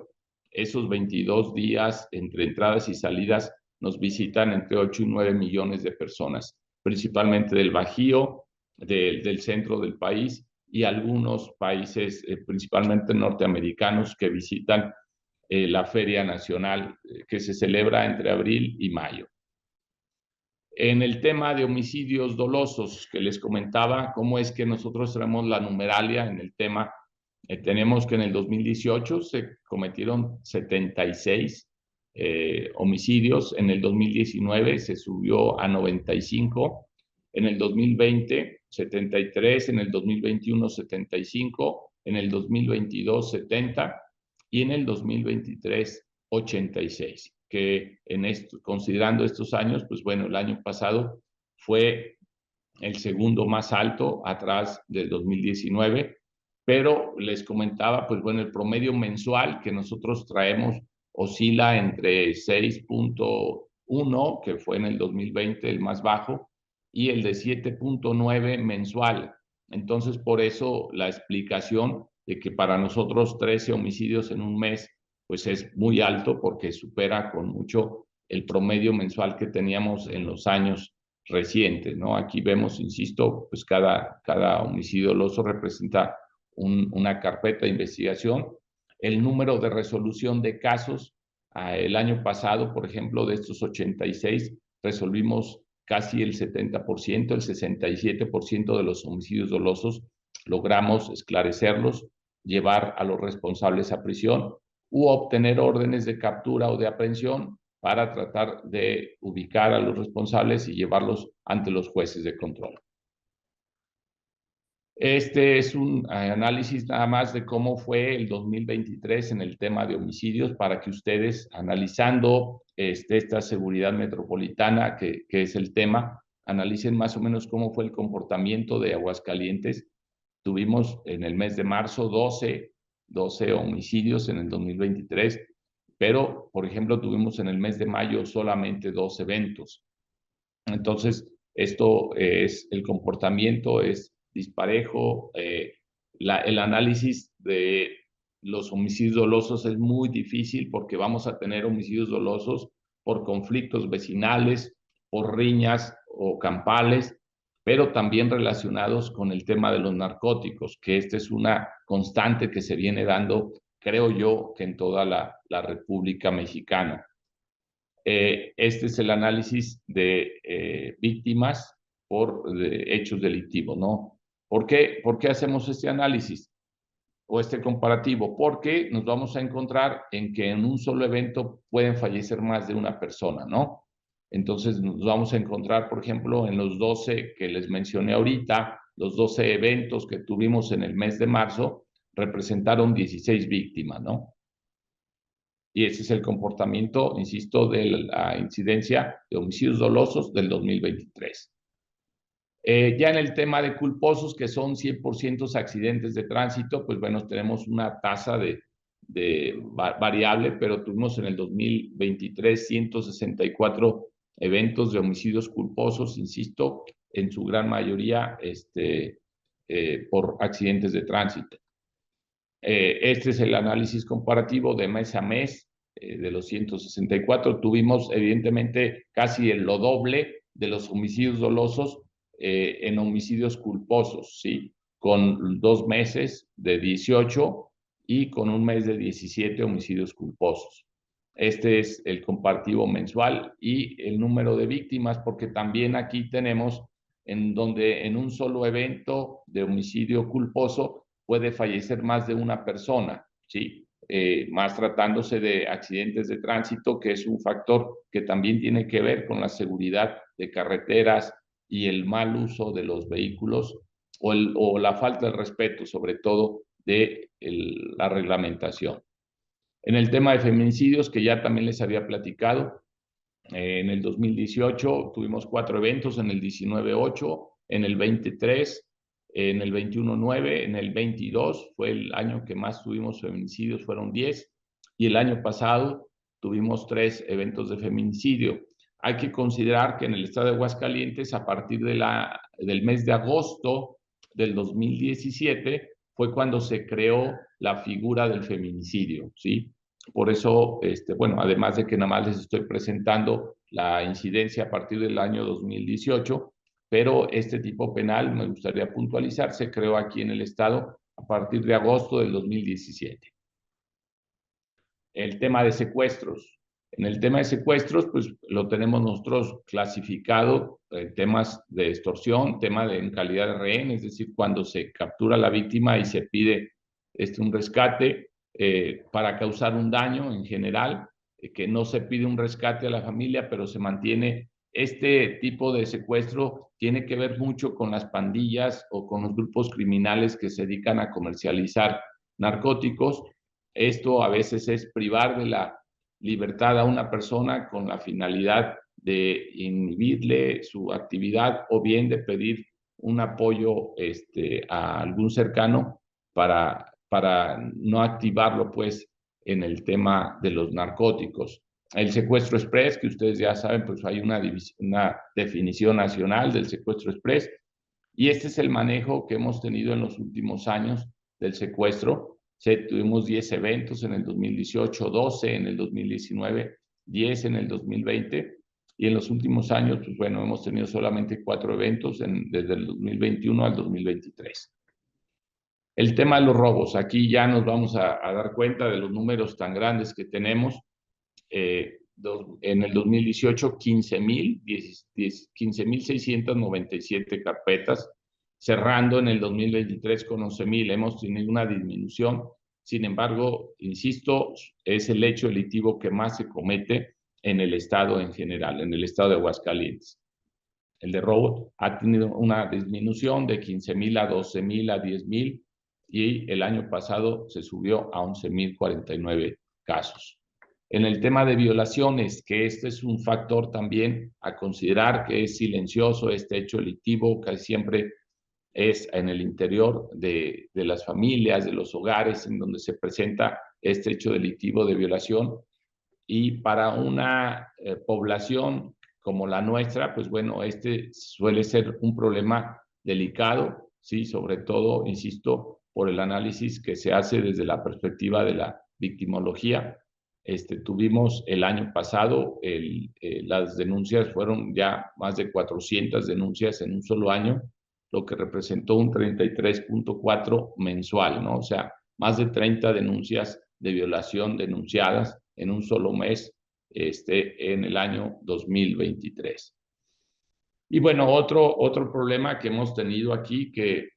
Speaker 2: esos 22 días entre entradas y salidas nos visitan entre 8 y 9 millones de personas, principalmente del Bajío, del centro del país y algunos países, principalmente norteamericanos, que visitan la Feria Nacional que se celebra entre abril y mayo. En el tema de homicidios dolosos que les comentaba, cómo es que nosotros tenemos la numeralia en el tema, tenemos que en el 2018 se cometieron 76 homicidios, en el 2019 se subió a 95, en el 2020 73, en el 2021 75, en el 2022 70 y en el 2023 86, que considerando estos años, pues bueno, el año pasado fue el segundo más alto atrás del 2019, pero les comentaba, pues bueno, el promedio mensual que nosotros traemos oscila entre 6,1, que fue en el 2020 el más bajo, y el de 7,9 mensual. Entonces, por eso la explicación de que para nosotros 13 homicidios en un mes, pues es muy alto porque supera con mucho el promedio mensual que teníamos en los años recientes, ¿no? Aquí vemos, insisto, pues cada homicidio doloso representa una carpeta de investigación. El número de resolución de casos, el año pasado, por ejemplo, de estos 86, resolvimos casi el 70%, el 67% de los homicidios dolosos logramos esclarecerlos, llevar a los responsables a prisión. u obtener órdenes de captura o de aprehensión para tratar de ubicar a los responsables y llevarlos ante los jueces de control. Este es un análisis nada más de cómo fue el 2023 en el tema de homicidios, para que ustedes, analizando esta seguridad metropolitana, que es el tema, analicen más o menos cómo fue el comportamiento de Aguascalientes. Tuvimos en el mes de marzo 12 homicidios en el 2023, pero, por ejemplo, tuvimos en el mes de mayo solamente 2 eventos. Entonces, esto es, el comportamiento es disparejo. El análisis de los homicidios dolosos es muy difícil, porque vamos a tener homicidios dolosos por conflictos vecinales, por riñas o campales, pero también relacionados con el tema de los narcóticos, que esta es una constante que se viene dando, creo yo, que en toda la República Mexicana. Este es el análisis de víctimas por hechos delictivos, ¿no? ¿Por qué hacemos este análisis o este comparativo? Porque nos vamos a encontrar en que en un solo evento pueden fallecer más de una persona, ¿no? Entonces nos vamos a encontrar, por ejemplo, en los 12 que les mencioné ahorita, los 12 eventos que tuvimos en el mes de marzo representaron 16 víctimas, ¿no? Y ese es el comportamiento, insisto, de la incidencia de homicidios dolosos del 2023. Ya en el tema de culposos, que son 100% accidentes de tránsito, pues bueno, tenemos una tasa variable, pero tuvimos en el 2023 164 eventos de homicidios culposos, insisto, en su gran mayoría por accidentes de tránsito. Este es el análisis comparativo de mes a mes de los 164. Tuvimos, evidentemente, casi lo doble de los homicidios dolosos en homicidios culposos, ¿sí? Con 2 meses de 18 y con 1 mes de 17 homicidios culposos. Este es el comparativo mensual y el número de víctimas, porque también aquí tenemos en donde en un solo evento de homicidio culposo puede fallecer más de una persona, ¿sí? Más tratándose de accidentes de tránsito, que es un factor que también tiene que ver con la seguridad de carreteras y el mal uso de los vehículos o la falta de respeto, sobre todo, de la reglamentación. En el tema de feminicidios, que ya también les había platicado, en el 2018 tuvimos 4 eventos, en el 19 8, en el 23 en el 21-9, en el 22 fue el año que más tuvimos feminicidios, fueron 10, y el año pasado tuvimos 3 eventos de feminicidio. Hay que considerar que en el estado de Aguascalientes, a partir del mes de agosto del 2017, fue cuando se creó la figura del feminicidio, ¿sí? Por eso, bueno, además de que nada más les estoy presentando la incidencia a partir del año 2018, pero este tipo penal, me gustaría puntualizar, se creó aquí en el estado a partir de agosto del 2017. El tema de secuestros. En el tema de secuestros, pues lo tenemos nosotros clasificado en temas de extorsión, tema en calidad de rehén, es decir, cuando se captura a la víctima y se pide un rescate para causar un daño en general, que no se pide un rescate a la familia, pero se mantiene. Este tipo de secuestro tiene que ver mucho con las pandillas o con los grupos criminales que se dedican a comercializar narcóticos. Esto a veces es privar de la libertad a una persona con la finalidad de inhibirle su actividad o bien de pedir un apoyo a algún cercano para no activarlo pues en el tema de los narcóticos. El secuestro express, que ustedes ya saben, pues hay una definición nacional del secuestro express, y este es el manejo que hemos tenido en los últimos años del secuestro. Tuvimos 10 eventos en el 2018, 12 en el 2019, 10 en el 2020, y en los últimos años, pues bueno, hemos tenido solamente 4 eventos desde el 2021 al 2023. El tema de los robos, aquí ya nos vamos a dar cuenta de los números tan grandes que tenemos. En el 2018, 15,697 carpetas, cerrando en el 2023 con 11,000. Hemos tenido una disminución Sin embargo, insisto, es el hecho delictivo que más se comete en el estado en general, en el estado de Aguascalientes. El de robo ha tenido una disminución de 15,000 a 12,000 a 10,000 y el año pasado se subió a 11,049 casos. En el tema de violaciones, que este es un factor también a considerar, que es silencioso este hecho delictivo, casi siempre es en el interior de las familias, de los hogares, en donde se presenta este hecho delictivo de violación. Y para una población como la nuestra, pues bueno, este suele ser un problema delicado, ¿sí? Sobre todo, insisto, por el análisis que se hace desde la perspectiva de la victimología. Tuvimos el año pasado, las denuncias fueron ya más de 400 denuncias en un solo año, lo que representó un 33.4 mensual, ¿no? O sea, más de 30 denuncias de violación denunciadas en un solo mes en el año 2023. Y bueno, otro problema que hemos tenido aquí, que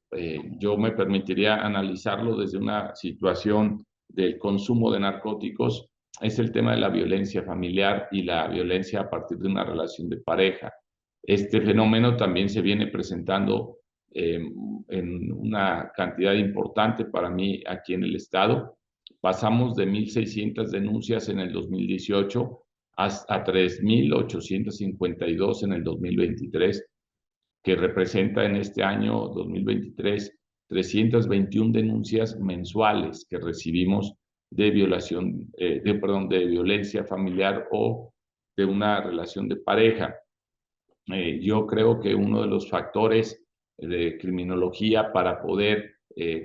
Speaker 2: yo me permitiría analizarlo desde una situación del consumo de narcóticos, es el tema de la violencia familiar y la violencia a partir de una relación de pareja. Este fenómeno también se viene presentando en una cantidad importante para mí aquí en el estado. Pasamos de 1,600 denuncias en el 2018 a 3,852 en el 2023, que representa en este año 2023 321 denuncias mensuales que recibimos de violación, de violencia familiar o de una relación de pareja. Yo creo que uno de los factores de criminología para poder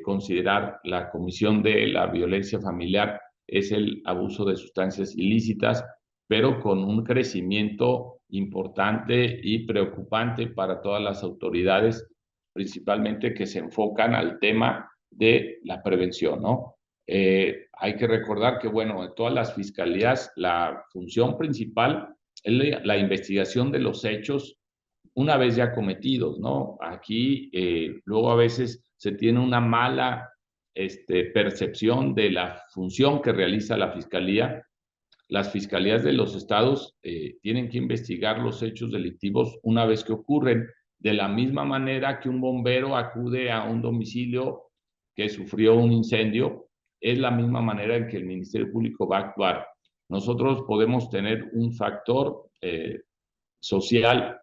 Speaker 2: considerar la comisión de la violencia familiar es el abuso de sustancias ilícitas, pero con un crecimiento importante y preocupante para todas las autoridades, principalmente que se enfocan al tema de la prevención, ¿no? Hay que recordar que, bueno, en todas las fiscalías la función principal es la investigación de los hechos una vez ya cometidos, ¿no? Aquí luego a veces se tiene una mala percepción de la función que realiza la fiscalía. Las fiscalías de los estados tienen que investigar los hechos delictivos una vez que ocurren, de la misma manera que un bombero acude a un domicilio que sufrió un incendio, es la misma manera en que el Ministerio Público va a actuar. Nosotros podemos tener un factor social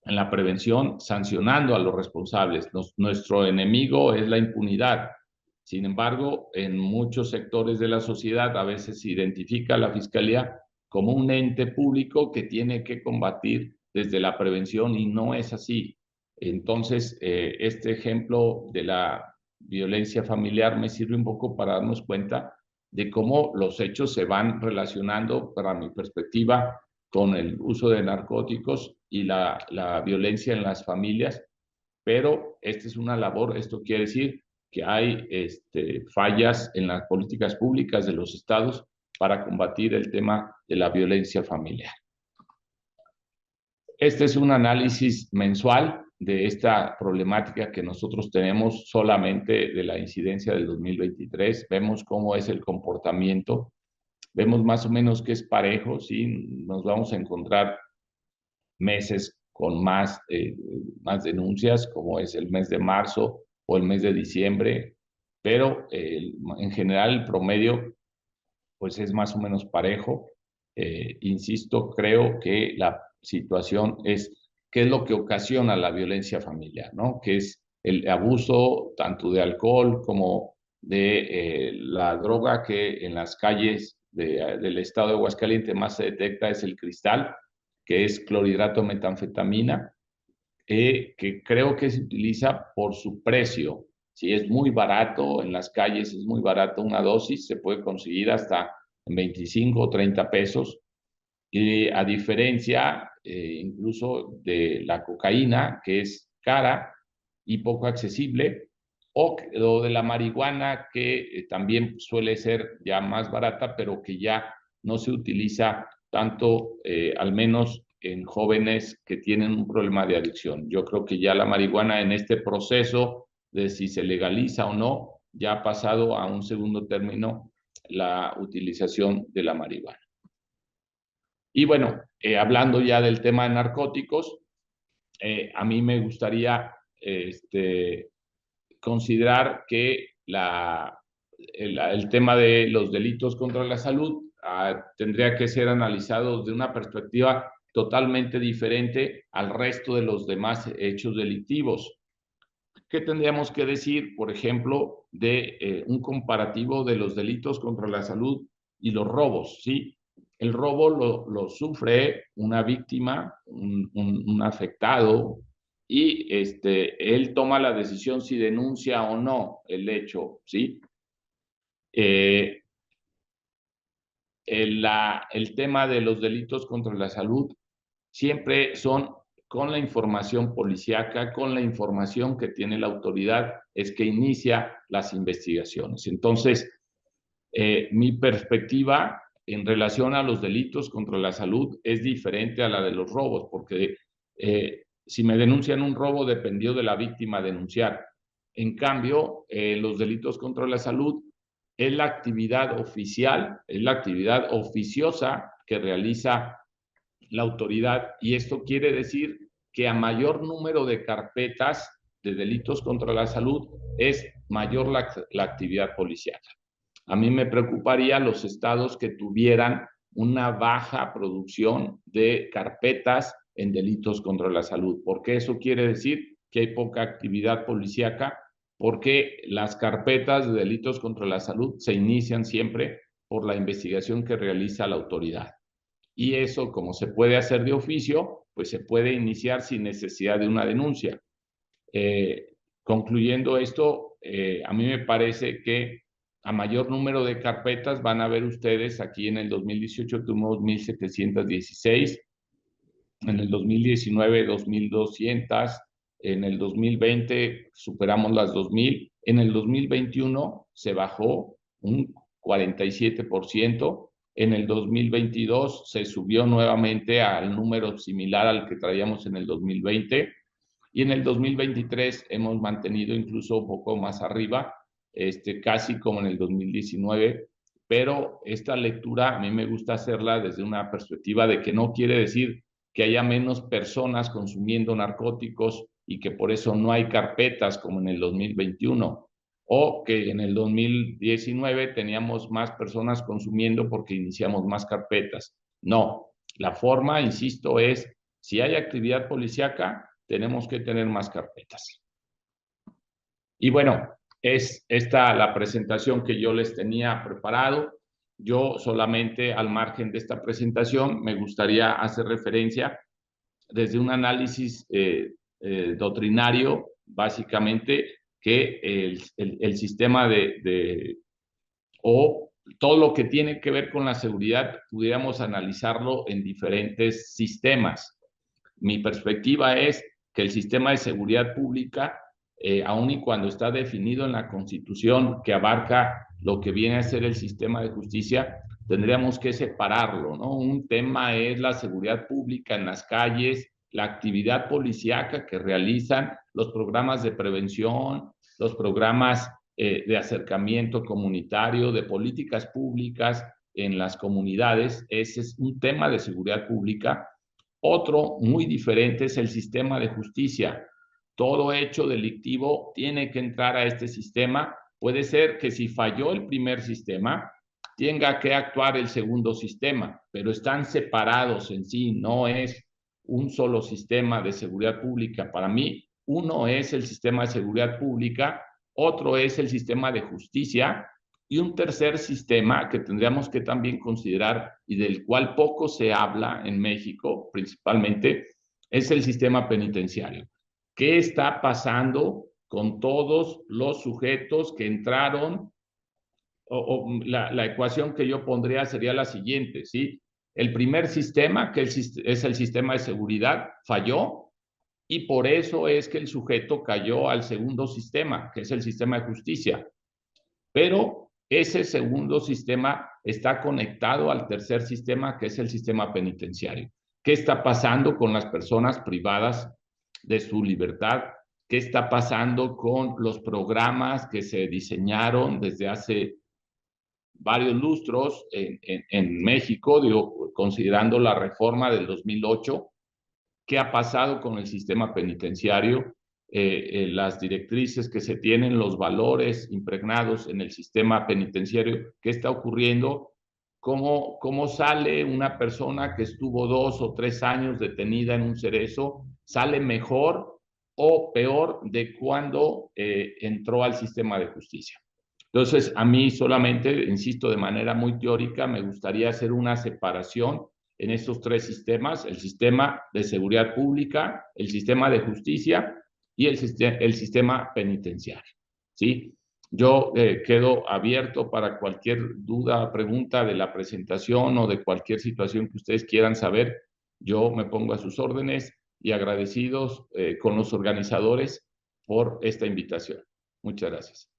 Speaker 2: en la prevención, sancionando a los responsables. Nuestro enemigo es la impunidad. Sin embargo, en muchos sectores de la sociedad a veces se identifica a la Fiscalía como un ente público que tiene que combatir desde la prevención y no es así. Entonces, este ejemplo de la violencia familiar me sirve un poco para darnos cuenta de cómo los hechos se van relacionando, para mi perspectiva, con el uso de narcóticos y la violencia en las familias, pero esta es una labor, esto quiere decir que hay fallas en las políticas públicas de los estados para combatir el tema de la violencia familiar. Este es un análisis mensual de esta problemática que nosotros tenemos solamente de la incidencia del 2023. Vemos cómo es el comportamiento. Vemos más o menos que es parejo, ¿sí? Nos vamos a encontrar meses con más denuncias, como es el mes de marzo o el mes de diciembre, pero en general el promedio pues es más o menos parejo. Insisto, creo que la situación es qué es lo que ocasiona la violencia familiar, ¿no? Que es el abuso tanto de alcohol como de la droga, que en las calles del estado de Aguascalientes más se detecta es el cristal, que es clorhidrato de metanfetamina, que creo que se utiliza por su precio. Si es muy barato, en las calles es muy barato una dosis, se puede conseguir hasta en 25 o 30 pesos. Y a diferencia incluso de la cocaína, que es cara y poco accesible, o de la marihuana, que también suele ser ya más barata, pero que ya no se utiliza tanto, al menos en jóvenes que tienen un problema de adicción. Yo creo que ya la marihuana en este proceso de si se legaliza o no, ya ha pasado a un segundo término la utilización de la marihuana. Y bueno, hablando ya del tema de narcóticos, a mí me gustaría considerar que el tema de los delitos contra la salud tendría que ser analizado de una perspectiva totalmente diferente al resto de los demás hechos delictivos. ¿Qué tendríamos que decir, por ejemplo, de un comparativo de los delitos contra la salud y los robos? ¿Sí? El robo lo sufre una víctima, un afectado, y él toma la decisión si denuncia o no el hecho, ¿sí? El tema de los delitos contra la salud siempre son con la información policíaca, con la información que tiene la autoridad, es que inicia las investigaciones. Entonces, mi perspectiva en relación a los delitos contra la salud es diferente a la de los robos, porque si me denuncian un robo, dependió de la víctima denunciar. En cambio, los delitos contra la salud es la actividad oficial, es la actividad oficiosa que realiza la autoridad, y esto quiere decir que a mayor número de carpetas de delitos contra la salud es mayor la actividad policial. A mí me preocuparía los estados que tuvieran una baja producción de carpetas en delitos contra la salud, porque eso quiere decir que hay poca actividad policíaca, porque las carpetas de delitos contra la salud se inician siempre por la investigación que realiza la autoridad. Y eso, como se puede hacer de oficio, pues se puede iniciar sin necesidad de una denuncia. Concluyendo esto, a mí me parece que a mayor número de carpetas van a ver ustedes, aquí en el 2018 tuvimos 1,716, en el 2019 2,200, en el 2020 superamos las 2,000, en el 2021 se bajó un 47%, en el 2022 se subió nuevamente al número similar al que traíamos en el 2020, y en el 2023 hemos mantenido incluso un poco más arriba, casi como en el 2019, pero esta lectura a mí me gusta hacerla desde una perspectiva de que no quiere decir que haya menos personas consumiendo narcóticos y que por eso no hay carpetas como en el 2021, o que en el 2019 teníamos más personas consumiendo porque iniciamos más carpetas. No, la forma, insisto, es si hay actividad policíaca, tenemos que tener más carpetas. Y bueno, es esta la presentación que yo les tenía preparado. Yo solamente al margen de esta presentación me gustaría hacer referencia desde un análisis doctrinario, básicamente, que el sistema o todo lo que tiene que ver con la seguridad, pudiéramos analizarlo en diferentes sistemas. Mi perspectiva es que el sistema de seguridad pública, aun y cuando está definido en la Constitución, que abarca lo que viene a ser el sistema de justicia, tendríamos que separarlo, ¿no? Un tema es la seguridad pública en las calles, la actividad policíaca que realizan, los programas de prevención, los programas de acercamiento comunitario, de políticas públicas en las comunidades. Ese es un tema de seguridad pública. Otro muy diferente es el sistema de justicia. Todo hecho delictivo tiene que entrar a este sistema. Puede ser que si falló el primer sistema, tenga que actuar el segundo sistema, pero están separados en sí, no es un solo sistema de seguridad pública. Para mí, uno es el sistema de seguridad pública, otro es el sistema de justicia, y un tercer sistema que tendríamos que también considerar y del cual poco se habla en México, principalmente, es el sistema penitenciario. ¿Qué está pasando con todos los sujetos que entraron? La ecuación que yo pondría sería la siguiente, ¿sí? El primer sistema, que es el sistema de seguridad, falló, y por eso es que el sujeto cayó al segundo sistema, que es el sistema de justicia. Pero ese segundo sistema está conectado al tercer sistema, que es el sistema penitenciario. ¿Qué está pasando con las personas privadas de su libertad qué está pasando con los programas que se diseñaron desde hace varios lustros en México, digo, considerando la reforma del 2008, qué ha pasado con el sistema penitenciario, las directrices que se tienen, los valores impregnados en el sistema penitenciario, qué está ocurriendo, cómo sale una persona que estuvo 2 o 3 años detenida en un cerezo, sale mejor o peor de cuando entró al sistema de justicia. Entonces, a mí solamente, insisto, de manera muy teórica, me gustaría hacer una separación en estos 3 sistemas: el sistema de seguridad pública, el sistema de justicia y el sistema penitenciario, ¿sí? Yo quedo abierto para cualquier duda, pregunta de la presentación o de cualquier situación que ustedes quieran saber. Yo me pongo a sus órdenes y agradecidos con los organizadores por esta invitación. Muchas gracias.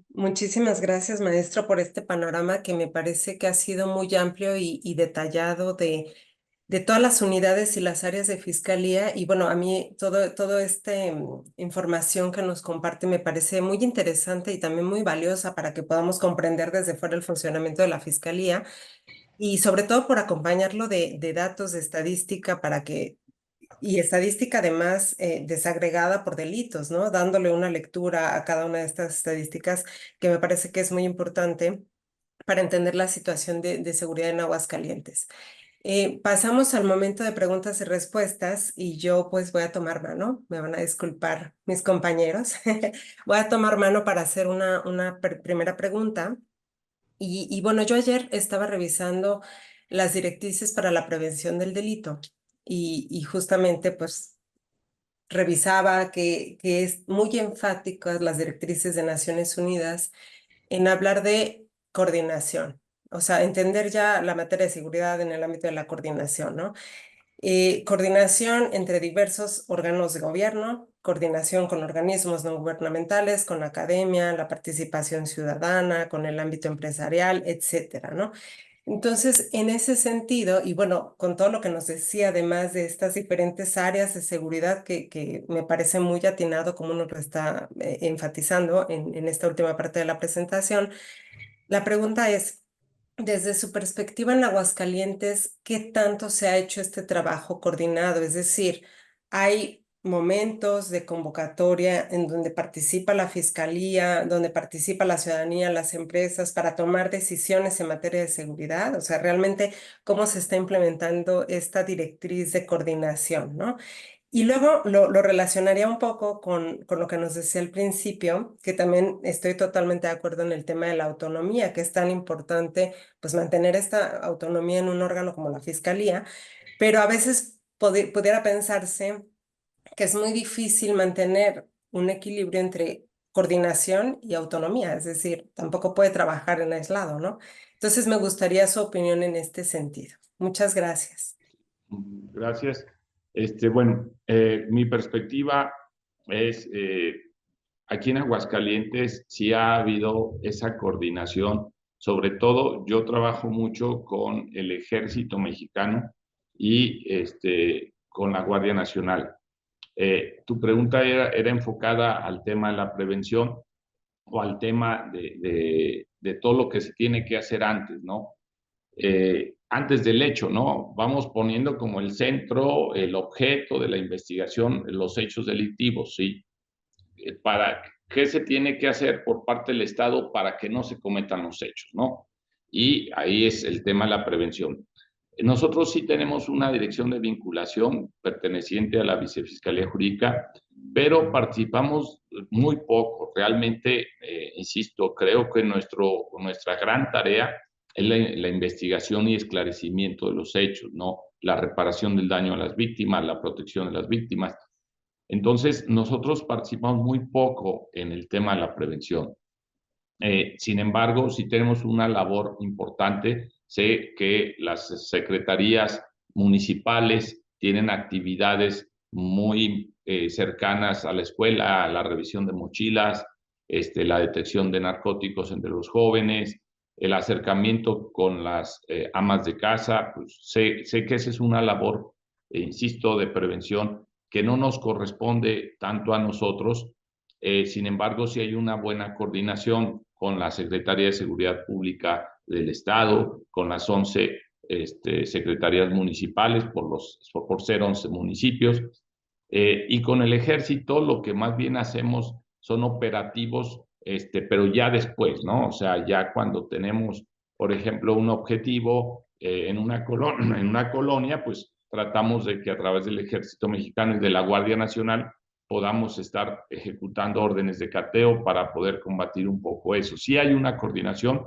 Speaker 3: Muchísimas gracias, maestro, por este panorama que me parece que ha sido muy amplio y detallado de todas las unidades y las áreas de fiscalía. Y bueno, a mí todo esta información que nos comparte me parece muy interesante y también muy valiosa para que podamos comprender desde fuera el funcionamiento de la fiscalía y sobre todo por acompañarlo de datos de estadística y estadística además desagregada por delitos, ¿no? Dándole una lectura a cada una de estas estadísticas que me parece que es muy importante para entender la situación de seguridad en Aguascalientes. Pasamos al momento de preguntas y respuestas y yo pues voy a tomar mano, me van a disculpar mis compañeros, voy a tomar mano para hacer una primera pregunta. Y bueno, yo ayer estaba revisando las directrices para la prevención del delito y justamente pues revisaba que es muy enfáticas las directrices de Naciones Unidas en hablar de coordinación, o sea, entender ya la materia de seguridad en el ámbito de la coordinación, ¿no? Coordinación entre diversos órganos de gobierno, coordinación con organismos no gubernamentales, con la academia, la participación ciudadana, con el ámbito empresarial, etcétera, ¿no? Entonces, en ese sentido, y bueno, con todo lo que nos decía, además de estas diferentes áreas de seguridad que me parece muy atinado como nos lo está enfatizando en esta última parte de la presentación, la pregunta es, desde su perspectiva en Aguascalientes, ¿qué tanto se ha hecho este trabajo coordinado? Es decir, ¿hay momentos de convocatoria en donde participa la fiscalía, donde participa la ciudadanía, las empresas para tomar decisiones en materia de seguridad? O sea, realmente, ¿cómo se está implementando esta directriz de coordinación, ¿no? Y luego lo relacionaría un poco con lo que nos decía al principio, que también estoy totalmente de acuerdo en el tema de la autonomía, que es tan importante pues mantener esta autonomía en un órgano como la Fiscalía, pero a veces pudiera pensarse que es muy difícil mantener un equilibrio entre coordinación y autonomía, es decir, tampoco puede trabajar en aislado, ¿no? Entonces me gustaría su opinión en este sentido. Muchas gracias.
Speaker 2: Gracias. Bueno, mi perspectiva es, aquí en Aguascalientes sí ha habido esa coordinación. Sobre todo, yo trabajo mucho con el Ejército Mexicano y con la Guardia Nacional. Tu pregunta era enfocada al tema de la prevención o al tema de todo lo que se tiene que hacer antes, ¿no? Antes del hecho, ¿no? Vamos poniendo como el centro, el objeto de la investigación, los hechos delictivos, ¿sí? Para qué se tiene que hacer por parte del Estado para que no se cometan los hechos, ¿no? Y ahí es el tema de la prevención. Nosotros sí tenemos una dirección de vinculación perteneciente a la Vicefiscalía Jurídica, pero participamos muy poco. Realmente, insisto, creo que nuestra gran tarea es la investigación y esclarecimiento de los hechos, ¿no? La reparación del daño a las víctimas, la protección de las víctimas. Entonces, nosotros participamos muy poco en el tema de la prevención. Sin embargo, sí tenemos una labor importante. Sé que las secretarías municipales tienen actividades muy cercanas a la escuela, a la revisión de mochilas, la detección de narcóticos entre los jóvenes, el acercamiento con las amas de casa. Pues sé que esa es una labor, insisto, de prevención que no nos corresponde tanto a nosotros. Sin embargo, sí hay una buena coordinación con la Secretaría de Seguridad Pública del Estado, con las 11 secretarías municipales, por ser 11 municipios, y con el Ejército lo que más bien hacemos son operativos, pero ya después, ¿no? O sea, ya cuando tenemos, por ejemplo, un objetivo en una colonia, pues tratamos de que a través del Ejército Mexicano y de la Guardia Nacional podamos estar ejecutando órdenes de cateo para poder combatir un poco eso. Sí hay una coordinación.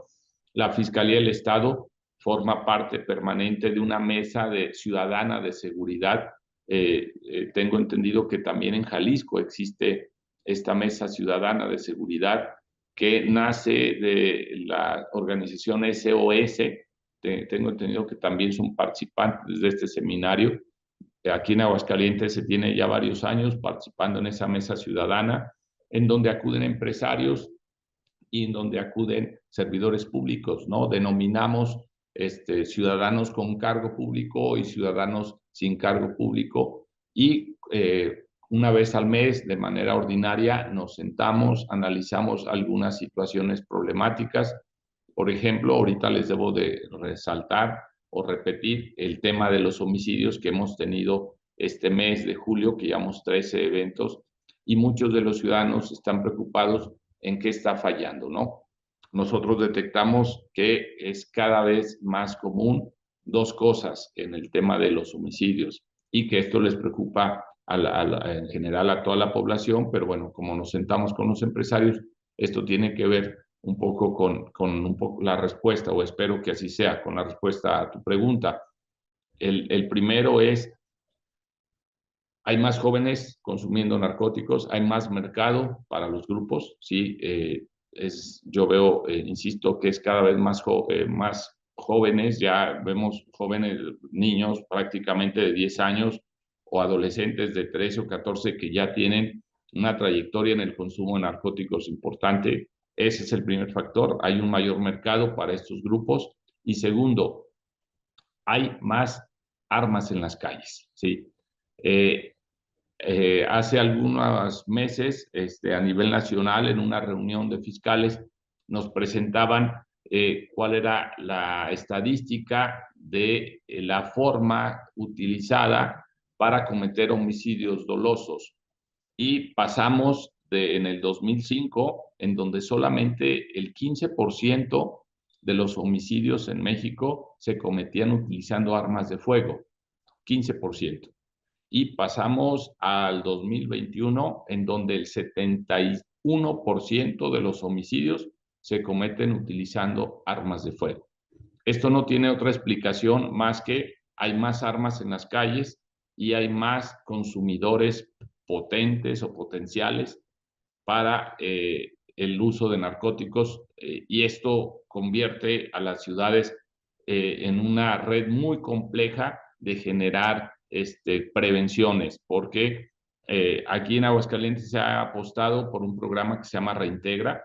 Speaker 2: La Fiscalía del Estado forma parte permanente de una mesa ciudadana de seguridad. Tengo entendido que también en Jalisco existe esta mesa ciudadana de seguridad que nace de la organización SOS. Tengo entendido que también son participantes de este seminario. Aquí en Aguascalientes se tiene ya varios años participando en esa mesa ciudadana, en donde acuden empresarios y en donde acuden servidores públicos, ¿no? Denominamos ciudadanos con cargo público y ciudadanos sin cargo público, y una vez al mes, de manera ordinaria, nos sentamos, analizamos algunas situaciones problemáticas. Por ejemplo, ahorita les debo de resaltar o repetir el tema de los homicidios que hemos tenido este mes de julio, que llevamos 13 eventos, y muchos de los ciudadanos están preocupados en qué está fallando, ¿no? Nosotros detectamos que es cada vez más común dos cosas en el tema de los homicidios, y que esto les preocupa en general a toda la población, pero bueno, como nos sentamos con los empresarios, esto tiene que ver un poco con un poco la respuesta, o espero que así sea, con la respuesta a tu pregunta. El primero es, hay más jóvenes consumiendo narcóticos, hay más mercado para los grupos, ¿sí? Yo veo, insisto, que es cada vez más jóvenes, ya vemos jóvenes, niños prácticamente de 10 años o adolescentes de 13 o 14 que ya tienen una trayectoria en el consumo de narcóticos importante. Ese es el primer factor, hay un mayor mercado para estos grupos. Y segundo, hay más armas en las calles, ¿sí? Hace algunos meses, a nivel nacional, en una reunión de fiscales, nos presentaban cuál era la estadística de la forma utilizada para cometer homicidios dolosos. Y pasamos en el 2005, en donde solamente el 15% de los homicidios en México se cometían utilizando armas de fuego, 15%. Y pasamos al 2021, en donde el 71% de los homicidios se cometen utilizando armas de fuego. Esto no tiene otra explicación más que hay más armas en las calles y hay más consumidores potentes o potenciales para el uso de narcóticos, y esto convierte a las ciudades en una red muy compleja de generar prevenciones, porque aquí en Aguascalientes se ha apostado por un programa que se llama Reintegra.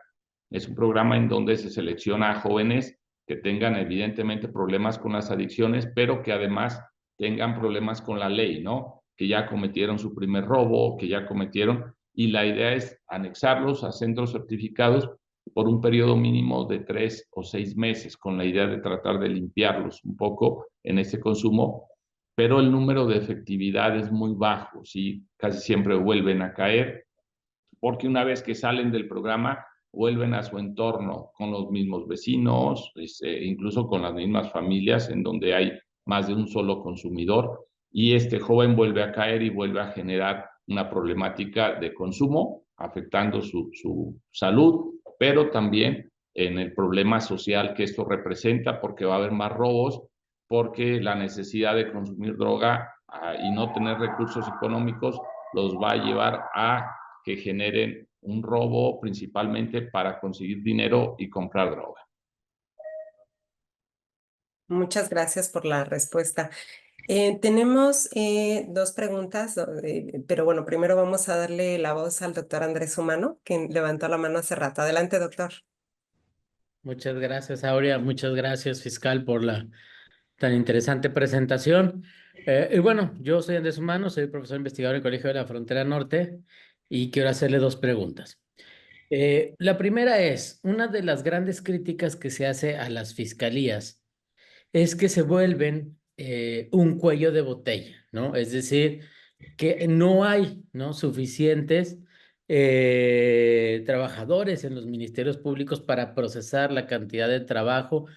Speaker 2: Es un programa en donde se selecciona a jóvenes que tengan evidentemente problemas con las adicciones, pero que además tengan problemas con la ley, ¿no? Que ya cometieron su primer robo, que ya cometieron, y la idea es anexarlos a centros certificados por un periodo mínimo de 3 o 6 meses, con la idea de tratar de limpiarlos un poco en ese consumo, pero el número de efectividad es muy bajo, ¿sí? Casi siempre vuelven a caer, porque una vez que salen del programa, vuelven a su entorno con los mismos vecinos, incluso con las mismas familias en donde hay más de un solo consumidor, y este joven vuelve a caer y vuelve a generar una problemática de consumo, afectando su salud, pero también en el problema social que esto representa, porque va a haber más robos, porque la necesidad de consumir droga y no tener recursos económicos los va a llevar a que generen un robo principalmente para conseguir dinero y comprar droga.
Speaker 3: Muchas gracias por la respuesta. Tenemos dos preguntas, pero bueno, primero vamos a darle la voz al doctor Andrés Humano, que levantó la mano hace rato. Adelante, doctor.
Speaker 4: Muchas gracias, Aurea. Muchas gracias, fiscal, por la tan interesante presentación. Y bueno, yo soy Andrés Humano, soy profesor investigador en el Colegio de la Frontera Norte y quiero hacerle dos preguntas. La primera es, una de las grandes críticas que se hace a las fiscalías es que se vuelven un cuello de botella, ¿no? Es decir, que no hay, ¿no?, suficientes trabajadores en los ministerios públicos para procesar la cantidad de trabajo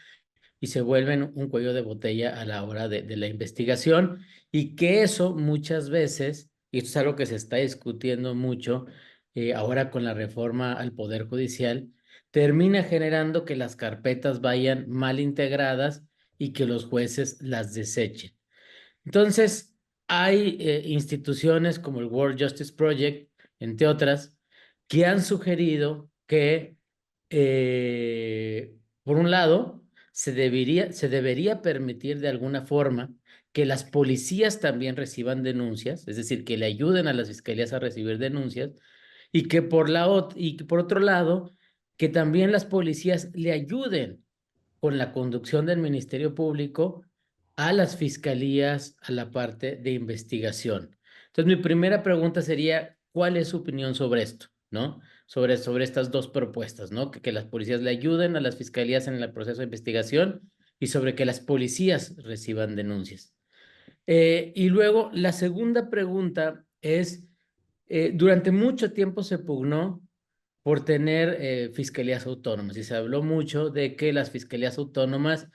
Speaker 4: y se vuelven un cuello de botella a la hora de la investigación, y que eso muchas veces, y esto es algo que se está discutiendo mucho ahora con la reforma al Poder Judicial, termina generando que las carpetas vayan mal integradas y que los jueces las desechen. Entonces, hay instituciones como el World Justice Project, entre otras, que han sugerido que, por un lado, se debería permitir de alguna forma que las policías también reciban denuncias, es decir, que le ayuden a las fiscalías a recibir denuncias, y que y que por otro lado, que también las policías le ayuden con la conducción del Ministerio Público a las fiscalías, a la parte de investigación. Entonces, mi primera pregunta sería, ¿cuál es su opinión sobre esto, ¿no? Sobre estas dos propuestas, ¿no? Que las policías le ayuden a las fiscalías en el proceso de investigación y sobre que las policías reciban denuncias. Y luego, la segunda pregunta es, durante mucho tiempo se pugnó por tener fiscalías autónomas y se habló mucho de que las fiscalías autónomas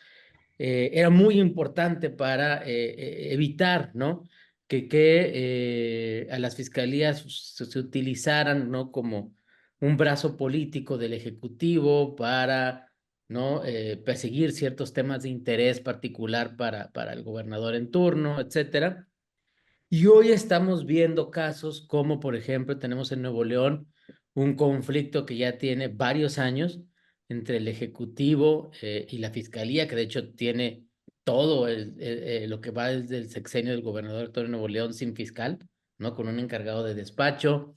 Speaker 4: era muy importante para evitar, ¿no?, que a las fiscalías se utilizaran, ¿no?, como un brazo político del Ejecutivo para, ¿no?, perseguir ciertos temas de interés particular para el gobernador en turno, etcétera. Y hoy estamos viendo casos como, por ejemplo, tenemos en Nuevo León un conflicto que ya tiene varios años entre el Ejecutivo y la Fiscalía, que de hecho tiene todo lo que va desde el sexenio del gobernador actual de Nuevo León sin fiscal, ¿no?, con un encargado de despacho.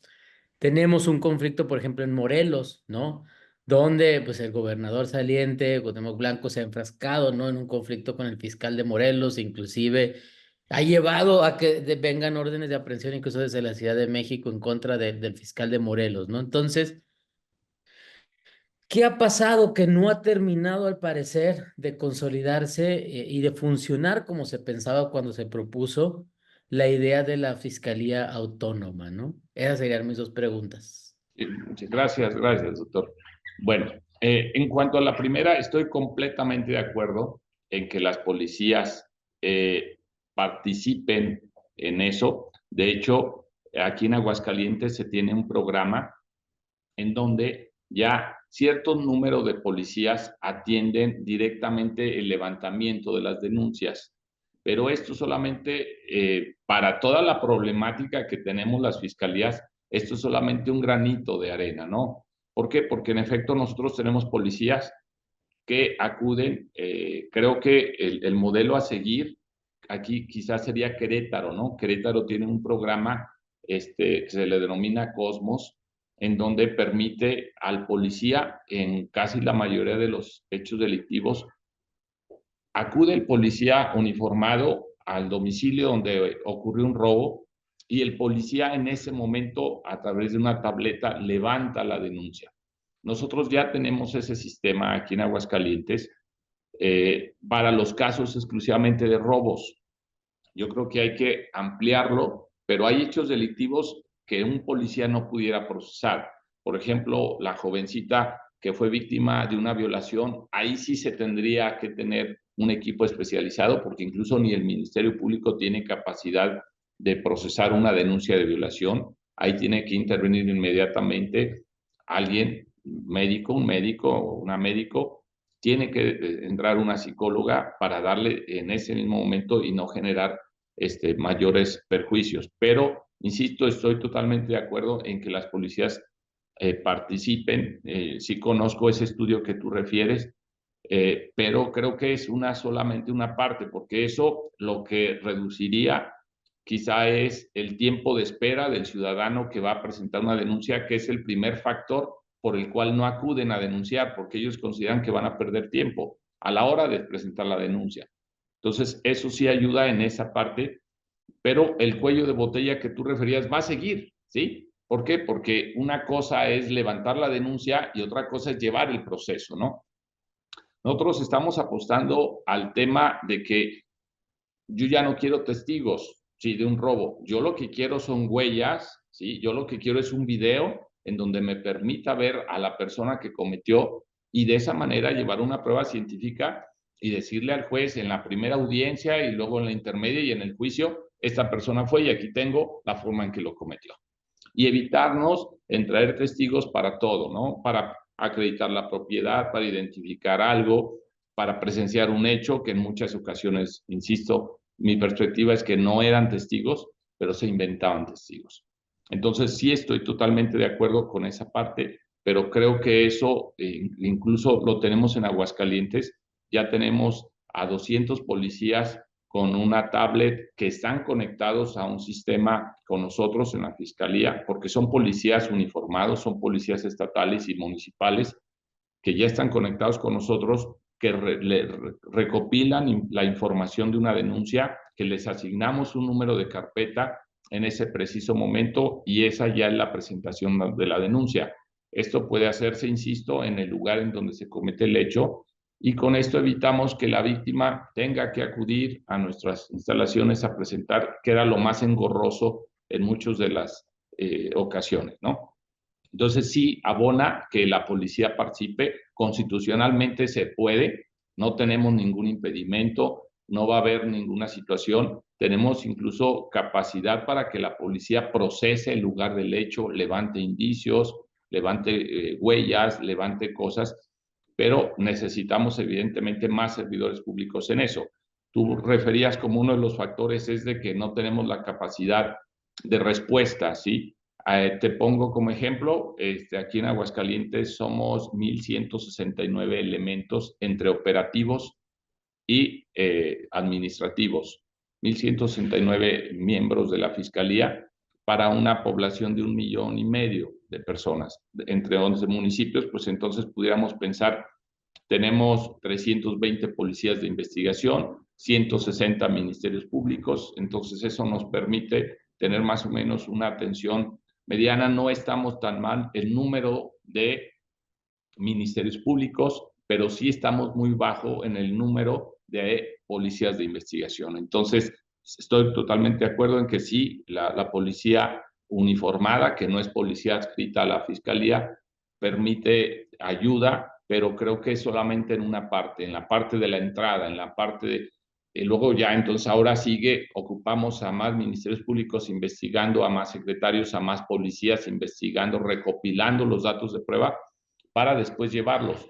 Speaker 4: Tenemos un conflicto, por ejemplo, en Morelos, ¿no?, donde pues el gobernador saliente, Cuauhtémoc Blanco, se ha enfrascado, ¿no?, en un conflicto con el fiscal de Morelos, inclusive ha llevado a que vengan órdenes de aprehensión incluso desde la Ciudad de México en contra del fiscal de Morelos, ¿no? Entonces, ¿qué ha pasado? Que no ha terminado, al parecer, de consolidarse y de funcionar como se pensaba cuando se propuso la idea de la Fiscalía Autónoma, ¿no? Esas serían mis dos preguntas.
Speaker 2: Muchas gracias, gracias, doctor. Bueno, en cuanto a la primera, estoy completamente de acuerdo en que las policías participen en eso. De hecho, aquí en Aguascalientes se tiene un programa en donde ya cierto número de policías atienden directamente el levantamiento de las denuncias. Pero esto solamente para toda la problemática que tenemos las fiscalías, esto es solamente un granito de arena, ¿no? ¿Por qué? Porque en efecto nosotros tenemos policías que acuden, creo que el modelo a seguir aquí quizás sería Querétaro, ¿no? Querétaro tiene un programa que se le denomina Cosmos, en donde permite al policía, en casi la mayoría de los hechos delictivos, acude el policía uniformado al domicilio donde ocurrió un robo y el policía en ese momento, a través de una tableta, levanta la denuncia. Nosotros ya tenemos ese sistema aquí en Aguascalientes para los casos exclusivamente de robos. Yo creo que hay que ampliarlo, pero hay hechos delictivos que un policía no pudiera procesar. Por ejemplo, la jovencita que fue víctima de una violación, ahí sí se tendría que tener un equipo especializado, porque incluso ni el Ministerio Público tiene capacidad de procesar una denuncia de violación. Ahí tiene que intervenir inmediatamente alguien, un médico o una médico, tiene que entrar una psicóloga para darle en ese mismo momento y no generar mayores perjuicios. Pero, insisto, estoy totalmente de acuerdo en que las policías participen. Sí conozco ese estudio que tú refieres, pero creo que es solamente una parte, porque eso lo que reduciría quizá es el tiempo de espera del ciudadano que va a presentar una denuncia, que es el primer factor por el cual no acuden a denunciar, porque ellos consideran que van a perder tiempo a la hora de presentar la denuncia. Entonces, eso sí ayuda en esa parte pero el cuello de botella que tú referías va a seguir, ¿sí? ¿Por qué? Porque una cosa es levantar la denuncia y otra cosa es llevar el proceso, ¿no? Nosotros estamos apostando al tema de que yo ya no quiero testigos, ¿sí? De un robo. Yo lo que quiero son huellas, ¿sí? Yo lo que quiero es un video en donde me permita ver a la persona que cometió y de esa manera llevar una prueba científica y decirle al juez en la primera audiencia y luego en la intermedia y en el juicio, esta persona fue y aquí tengo la forma en que lo cometió. Y evitarnos en traer testigos para todo, ¿no? Para acreditar la propiedad, para identificar algo, para presenciar un hecho que en muchas ocasiones, insisto, mi perspectiva es que no eran testigos, pero se inventaban testigos. Entonces, sí estoy totalmente de acuerdo con esa parte, pero creo que eso incluso lo tenemos en Aguascalientes. Ya tenemos a 200 policías con una tablet que están conectados a un sistema con nosotros en la Fiscalía, porque son policías uniformados, son policías estatales y municipales que ya están conectados con nosotros, que recopilan la información de una denuncia, que les asignamos un número de carpeta en ese preciso momento y esa ya es la presentación de la denuncia. Esto puede hacerse, insisto, en el lugar en donde se comete el hecho y con esto evitamos que la víctima tenga que acudir a nuestras instalaciones a presentar, que era lo más engorroso en muchas de las ocasiones, ¿no? Entonces sí abona que la policía participe, constitucionalmente se puede, no tenemos ningún impedimento, no va a haber ninguna situación, tenemos incluso capacidad para que la policía procese el lugar del hecho, levante indicios, levante huellas, levante cosas, pero necesitamos evidentemente más servidores públicos en eso. Tú referías como uno de los factores es de que no tenemos la capacidad de respuesta, ¿sí? Te pongo como ejemplo, aquí en Aguascalientes somos 1,169 elementos entre operativos y administrativos, 1,169 miembros de la Fiscalía para una población de 1,5 millones de personas, entre 11 municipios, pues entonces pudiéramos pensar, tenemos 320 policías de investigación, 160 ministerios públicos, entonces eso nos permite tener más o menos una atención mediana, no estamos tan mal el número de ministerios públicos, pero sí estamos muy bajo en el número de policías de investigación. Entonces, estoy totalmente de acuerdo en que sí, la policía uniformada, que no es policía adscrita a la Fiscalía, permite ayuda, pero creo que es solamente en una parte, en la parte de la entrada, en la parte de luego ya, entonces ahora sigue, ocupamos a más ministerios públicos investigando, a más secretarios, a más policías investigando, recopilando los datos de prueba para después llevarlos.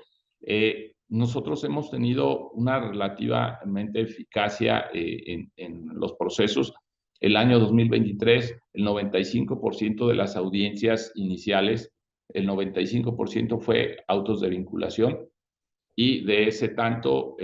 Speaker 2: Nosotros hemos tenido una relativamente eficacia en los procesos. El año 2023, el 95% de las audiencias iniciales, el 95% fue autos de vinculación y de ese tanto,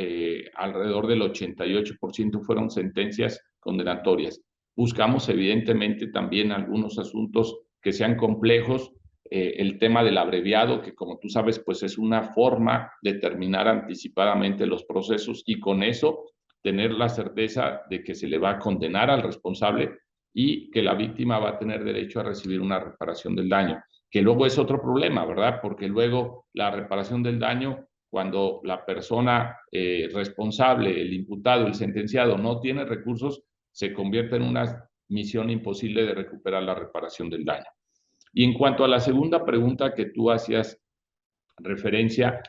Speaker 2: alrededor del 88% fueron sentencias condenatorias. Buscamos evidentemente también algunos asuntos que sean complejos, el tema del abreviado, que como tú sabes, pues es una forma de terminar anticipadamente los procesos y con eso tener la certeza de que se le va a condenar al responsable y que la víctima va a tener derecho a recibir una reparación del daño, que luego es otro problema, ¿verdad? Porque luego la reparación del daño, cuando la persona responsable, el imputado, el sentenciado no tiene recursos, se convierte en una misión imposible de recuperar la reparación del daño. Y en cuanto a la segunda pregunta que tú hacías referencia,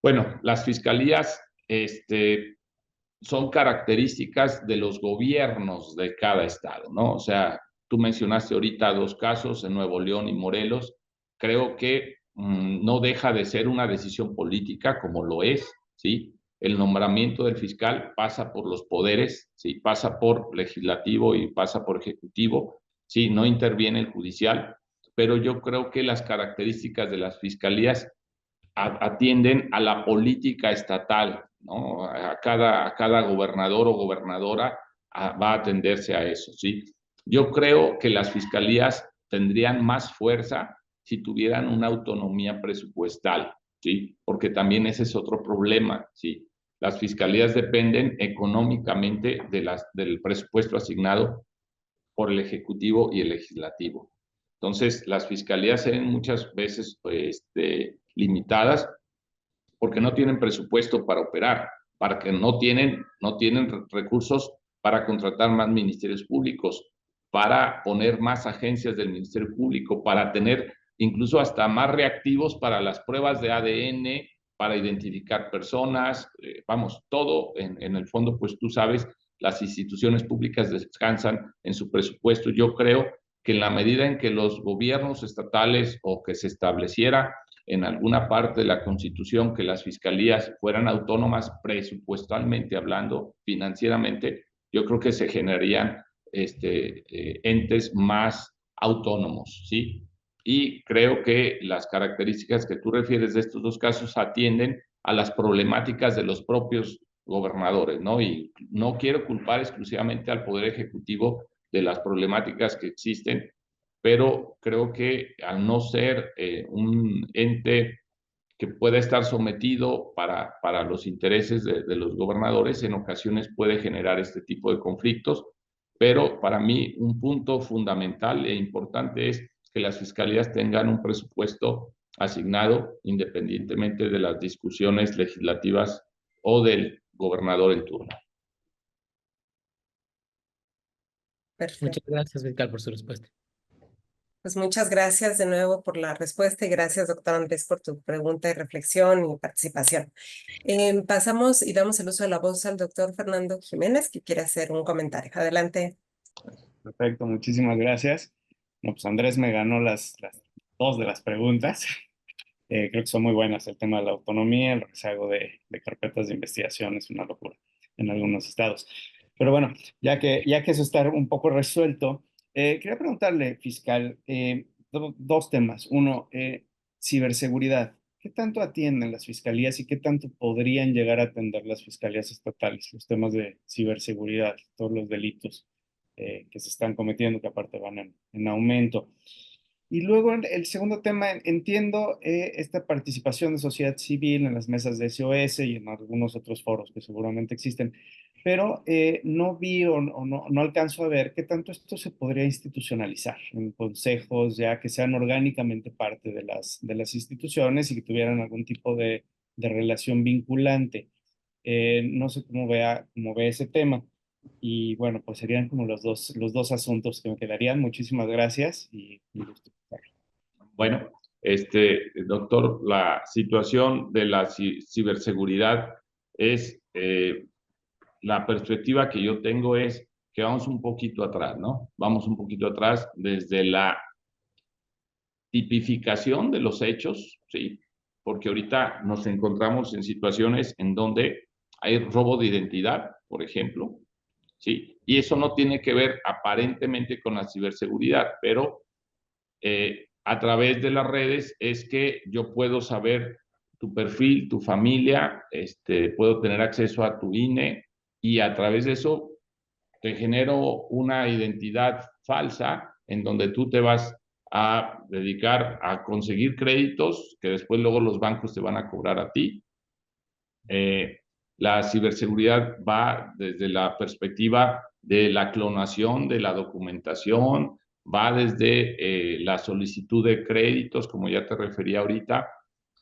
Speaker 2: bueno, las fiscalías son características de los gobiernos de cada estado, ¿no? O sea, tú mencionaste ahorita 2 casos en Nuevo León y Morelos. Creo que no deja de ser una decisión política, como lo es, ¿sí? El nombramiento del fiscal pasa por los poderes, ¿sí? Pasa por legislativo y pasa por ejecutivo, ¿sí? No interviene el judicial, pero yo creo que las características de las fiscalías atienden a la política estatal, ¿no? A cada gobernador o gobernadora va a atenderse a eso, ¿sí? Yo creo que las fiscalías tendrían más fuerza si tuvieran una autonomía presupuestal, ¿sí? Porque también ese es otro problema, ¿sí? las fiscalías dependen económicamente del presupuesto asignado por el Ejecutivo y el Legislativo. Entonces, las fiscalías se ven muchas veces limitadas porque no tienen presupuesto para operar, para que no tienen recursos para contratar más ministerios públicos, para poner más agencias del Ministerio Público, para tener incluso hasta más reactivos para las pruebas de ADN, para identificar personas, vamos, todo en el fondo, pues tú sabes, las instituciones públicas descansan en su presupuesto. Yo creo que en la medida en que los gobiernos estatales o que se estableciera en alguna parte de la Constitución que las fiscalías fueran autónomas presupuestalmente hablando, financieramente, yo creo que se generarían entes más autónomos, ¿sí? Y creo que las características que tú refieres de estos dos casos atienden a las problemáticas de los propios gobernadores, ¿no? Y no quiero culpar exclusivamente al Poder Ejecutivo de las problemáticas que existen, pero creo que al no ser un ente que pueda estar sometido para los intereses de los gobernadores, en ocasiones puede generar este tipo de conflictos, pero para mí un punto fundamental e importante es que las fiscalías tengan un presupuesto asignado independientemente de las discusiones legislativas o del gobernador en turno.
Speaker 3: Perfecto.
Speaker 4: Muchas gracias, fiscal, por su respuesta.
Speaker 3: Pues muchas gracias de nuevo por la respuesta y gracias, doctor Andrés, por tu pregunta y reflexión y participación. Pasamos y damos el uso de la voz al doctor Fernando Jiménez, que quiere hacer un comentario. Adelante.
Speaker 1: Perfecto, muchísimas gracias. No, pues Andrés me ganó las dos de las preguntas. Creo que son muy buenas. El tema de la autonomía, el rezago de carpetas de investigación es una locura en algunos estados. Pero bueno, ya que eso está un poco resuelto, quería preguntarle, fiscal, dos temas. Uno, ciberseguridad. ¿Qué tanto atienden las fiscalías y qué tanto podrían llegar a atender las fiscalías estatales los temas de ciberseguridad, todos los delitos que se están cometiendo, que aparte van en aumento? Y luego el segundo tema, entiendo esta participación de sociedad civil en las mesas de SOS y en algunos otros foros que seguramente existen, pero no vi o no alcanzo a ver qué tanto esto se podría institucionalizar en consejos ya que sean orgánicamente parte de las instituciones y que tuvieran algún tipo de relación vinculante. No sé cómo ve ese tema. Y bueno, pues serían como los dos asuntos que me quedarían. Muchísimas gracias y gusto.
Speaker 2: Bueno, doctor, la situación de la ciberseguridad es, la perspectiva que yo tengo es que vamos un poquito atrás, ¿no? Vamos un poquito atrás desde la tipificación de los hechos, ¿sí? Porque ahorita nos encontramos en situaciones en donde hay robo de identidad, por ejemplo, ¿sí? Y eso no tiene que ver aparentemente con la ciberseguridad, pero a través de las redes es que yo puedo saber tu perfil, tu familia, puedo tener acceso a tu INE y a través de eso te genero una identidad falsa en donde tú te vas a dedicar a conseguir créditos que después luego los bancos te van a cobrar a ti. La ciberseguridad va desde la perspectiva de la clonación de la documentación, va desde la solicitud de créditos, como ya te refería ahorita,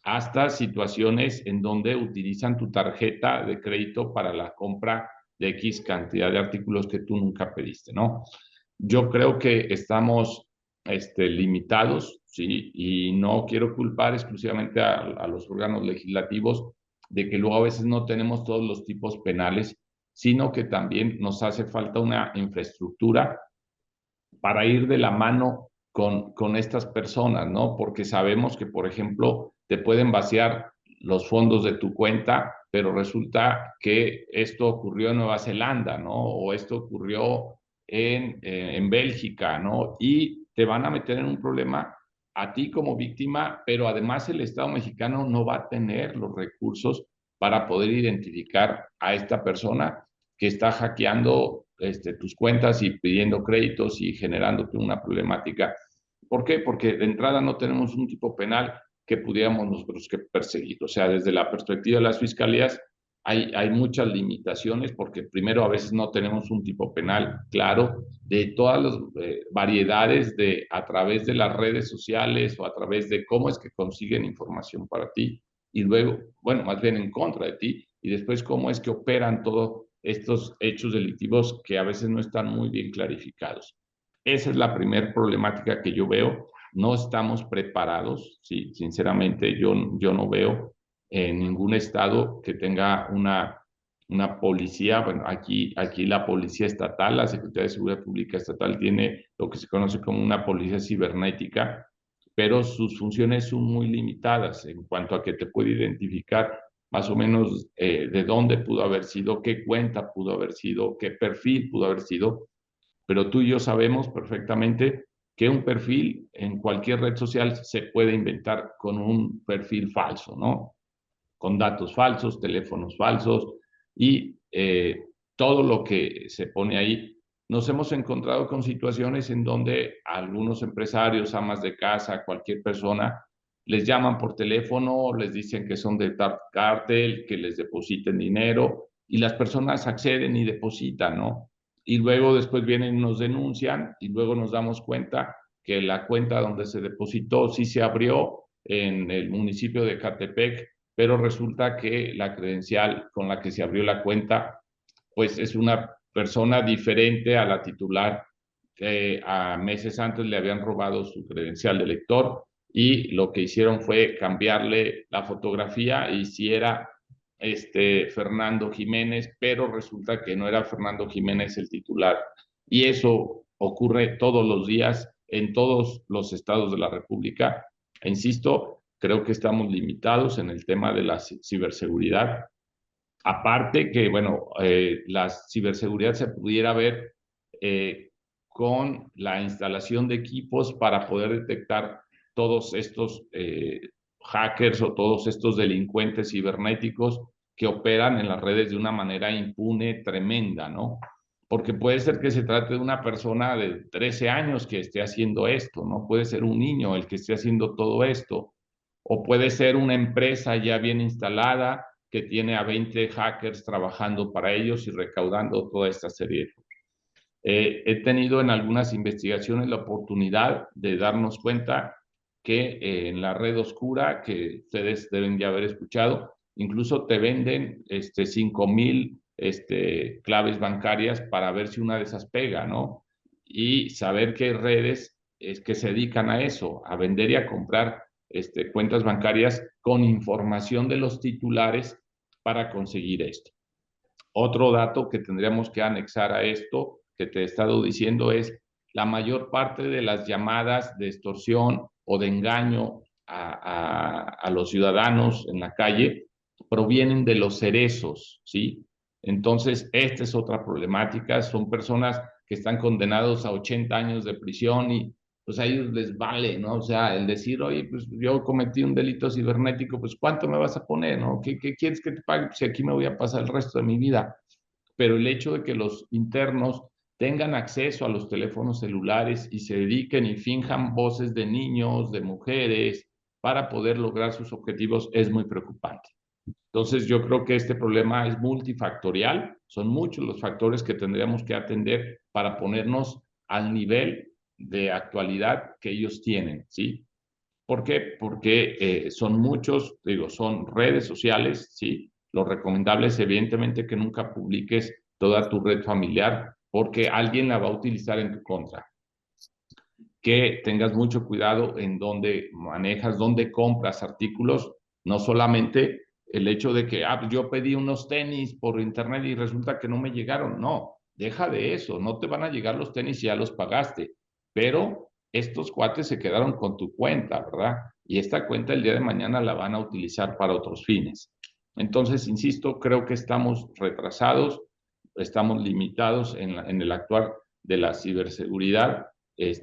Speaker 2: hasta situaciones en donde utilizan tu tarjeta de crédito para la compra de X cantidad de artículos que tú nunca pediste, ¿no? Yo creo que estamos limitados, ¿sí? Y no quiero culpar exclusivamente a los órganos legislativos de que luego a veces no tenemos todos los tipos penales, sino que también nos hace falta una infraestructura para ir de la mano con estas personas, ¿no? Porque sabemos que, por ejemplo, te pueden vaciar los fondos de tu cuenta, pero resulta que esto ocurrió en Nueva Zelanda, ¿no? O esto ocurrió en Bélgica, ¿no? Y te van a meter en un problema a ti como víctima, pero además el Estado mexicano no va a tener los recursos para poder identificar a esta persona que está hackeando tus cuentas y pidiendo créditos y generándote una problemática. ¿Por qué? Porque de entrada no tenemos un tipo penal que pudiéramos nosotros que perseguir. O sea, desde la perspectiva de las fiscalías, hay muchas limitaciones porque primero a veces no tenemos un tipo penal claro de todas las variedades de a través de las redes sociales o a través de cómo es que consiguen información para ti y luego, bueno, más bien en contra de ti y después cómo es que operan todos estos hechos delictivos que a veces no están muy bien clarificados. Esa es la primera problemática que yo veo. No estamos preparados, sí, sinceramente yo no veo en ningún estado que tenga una policía. Bueno, aquí la policía estatal, la Secretaría de Seguridad Pública Estatal tiene lo que se conoce como una policía cibernética, pero sus funciones son muy limitadas en cuanto a que te puede identificar más o menos de dónde pudo haber sido, qué cuenta pudo haber sido, qué perfil pudo haber sido, pero tú y yo sabemos perfectamente que un perfil en cualquier red social se puede inventar con un perfil falso, ¿no? Con datos falsos, teléfonos falsos y todo lo que se pone ahí. Nos hemos encontrado con situaciones en donde algunos empresarios, amas de casa, cualquier persona, les llaman por teléfono, les dicen que son de tal cártel, que les depositen dinero y las personas acceden y depositan, ¿no? Y luego después vienen y nos denuncian y luego nos damos cuenta que la cuenta donde se depositó sí se abrió en el municipio de Catepec, pero resulta que la credencial con la que se abrió la cuenta, pues es una persona diferente a la titular que a meses antes le habían robado su credencial de lector y lo que hicieron fue cambiarle la fotografía y si era Fernando Jiménez, pero resulta que no era Fernando Jiménez el titular. Y eso ocurre todos los días en todos los estados de la República. E insisto, creo que estamos limitados en el tema de la ciberseguridad. Aparte que, bueno, la ciberseguridad se pudiera ver con la instalación de equipos para poder detectar todos estos hackers o todos estos delincuentes cibernéticos que operan en las redes de una manera impune, tremenda, ¿no? Porque puede ser que se trate de una persona de 13 años que esté haciendo esto, ¿no? Puede ser un niño el que esté haciendo todo esto, o puede ser una empresa ya bien instalada que tiene a 20 hackers trabajando para ellos y recaudando toda esta serie. He tenido en algunas investigaciones la oportunidad de darnos cuenta que en la red oscura, que ustedes deben ya haber escuchado, incluso te venden 5,000 claves bancarias para ver si una de esas pega, ¿no? Y saber qué redes es que se dedican a eso, a vender y a comprar cuentas bancarias con información de los titulares para conseguir esto. Otro dato que tendríamos que anexar a esto que te he estado diciendo es la mayor parte de las llamadas de extorsión o de engaño a los ciudadanos en la calle provienen de los cerezos, ¿sí? Entonces, esta es otra problemática. Son personas que están condenados a 80 años de prisión y pues a ellos les vale, ¿no? O sea, el decir, oye, pues yo cometí un delito cibernético, pues ¿cuánto me vas a poner, no? ¿Qué quieres que te pague? Pues si aquí me voy a pasar el resto de mi vida. Pero el hecho de que los internos tengan acceso a los teléfonos celulares y se dediquen y finjan voces de niños, de mujeres, para poder lograr sus objetivos es muy preocupante. Entonces, yo creo que este problema es multifactorial, son muchos los factores que tendríamos que atender para ponernos al nivel de actualidad que ellos tienen, ¿sí? ¿Por qué? Porque son muchos, digo, son redes sociales, ¿sí? Lo recomendable es evidentemente que nunca publiques toda tu red familiar porque alguien la va a utilizar en tu contra. Que tengas mucho cuidado en dónde manejas, dónde compras artículos, no solamente el hecho de que yo pedí unos tenis por internet y resulta que no me llegaron. No, deja de eso, no te van a llegar los tenis y ya los pagaste, pero estos cuates se quedaron con tu cuenta, ¿verdad? Y esta cuenta el día de mañana la van a utilizar para otros fines. Entonces, insisto, creo que estamos retrasados, estamos limitados en el actuar de la ciberseguridad,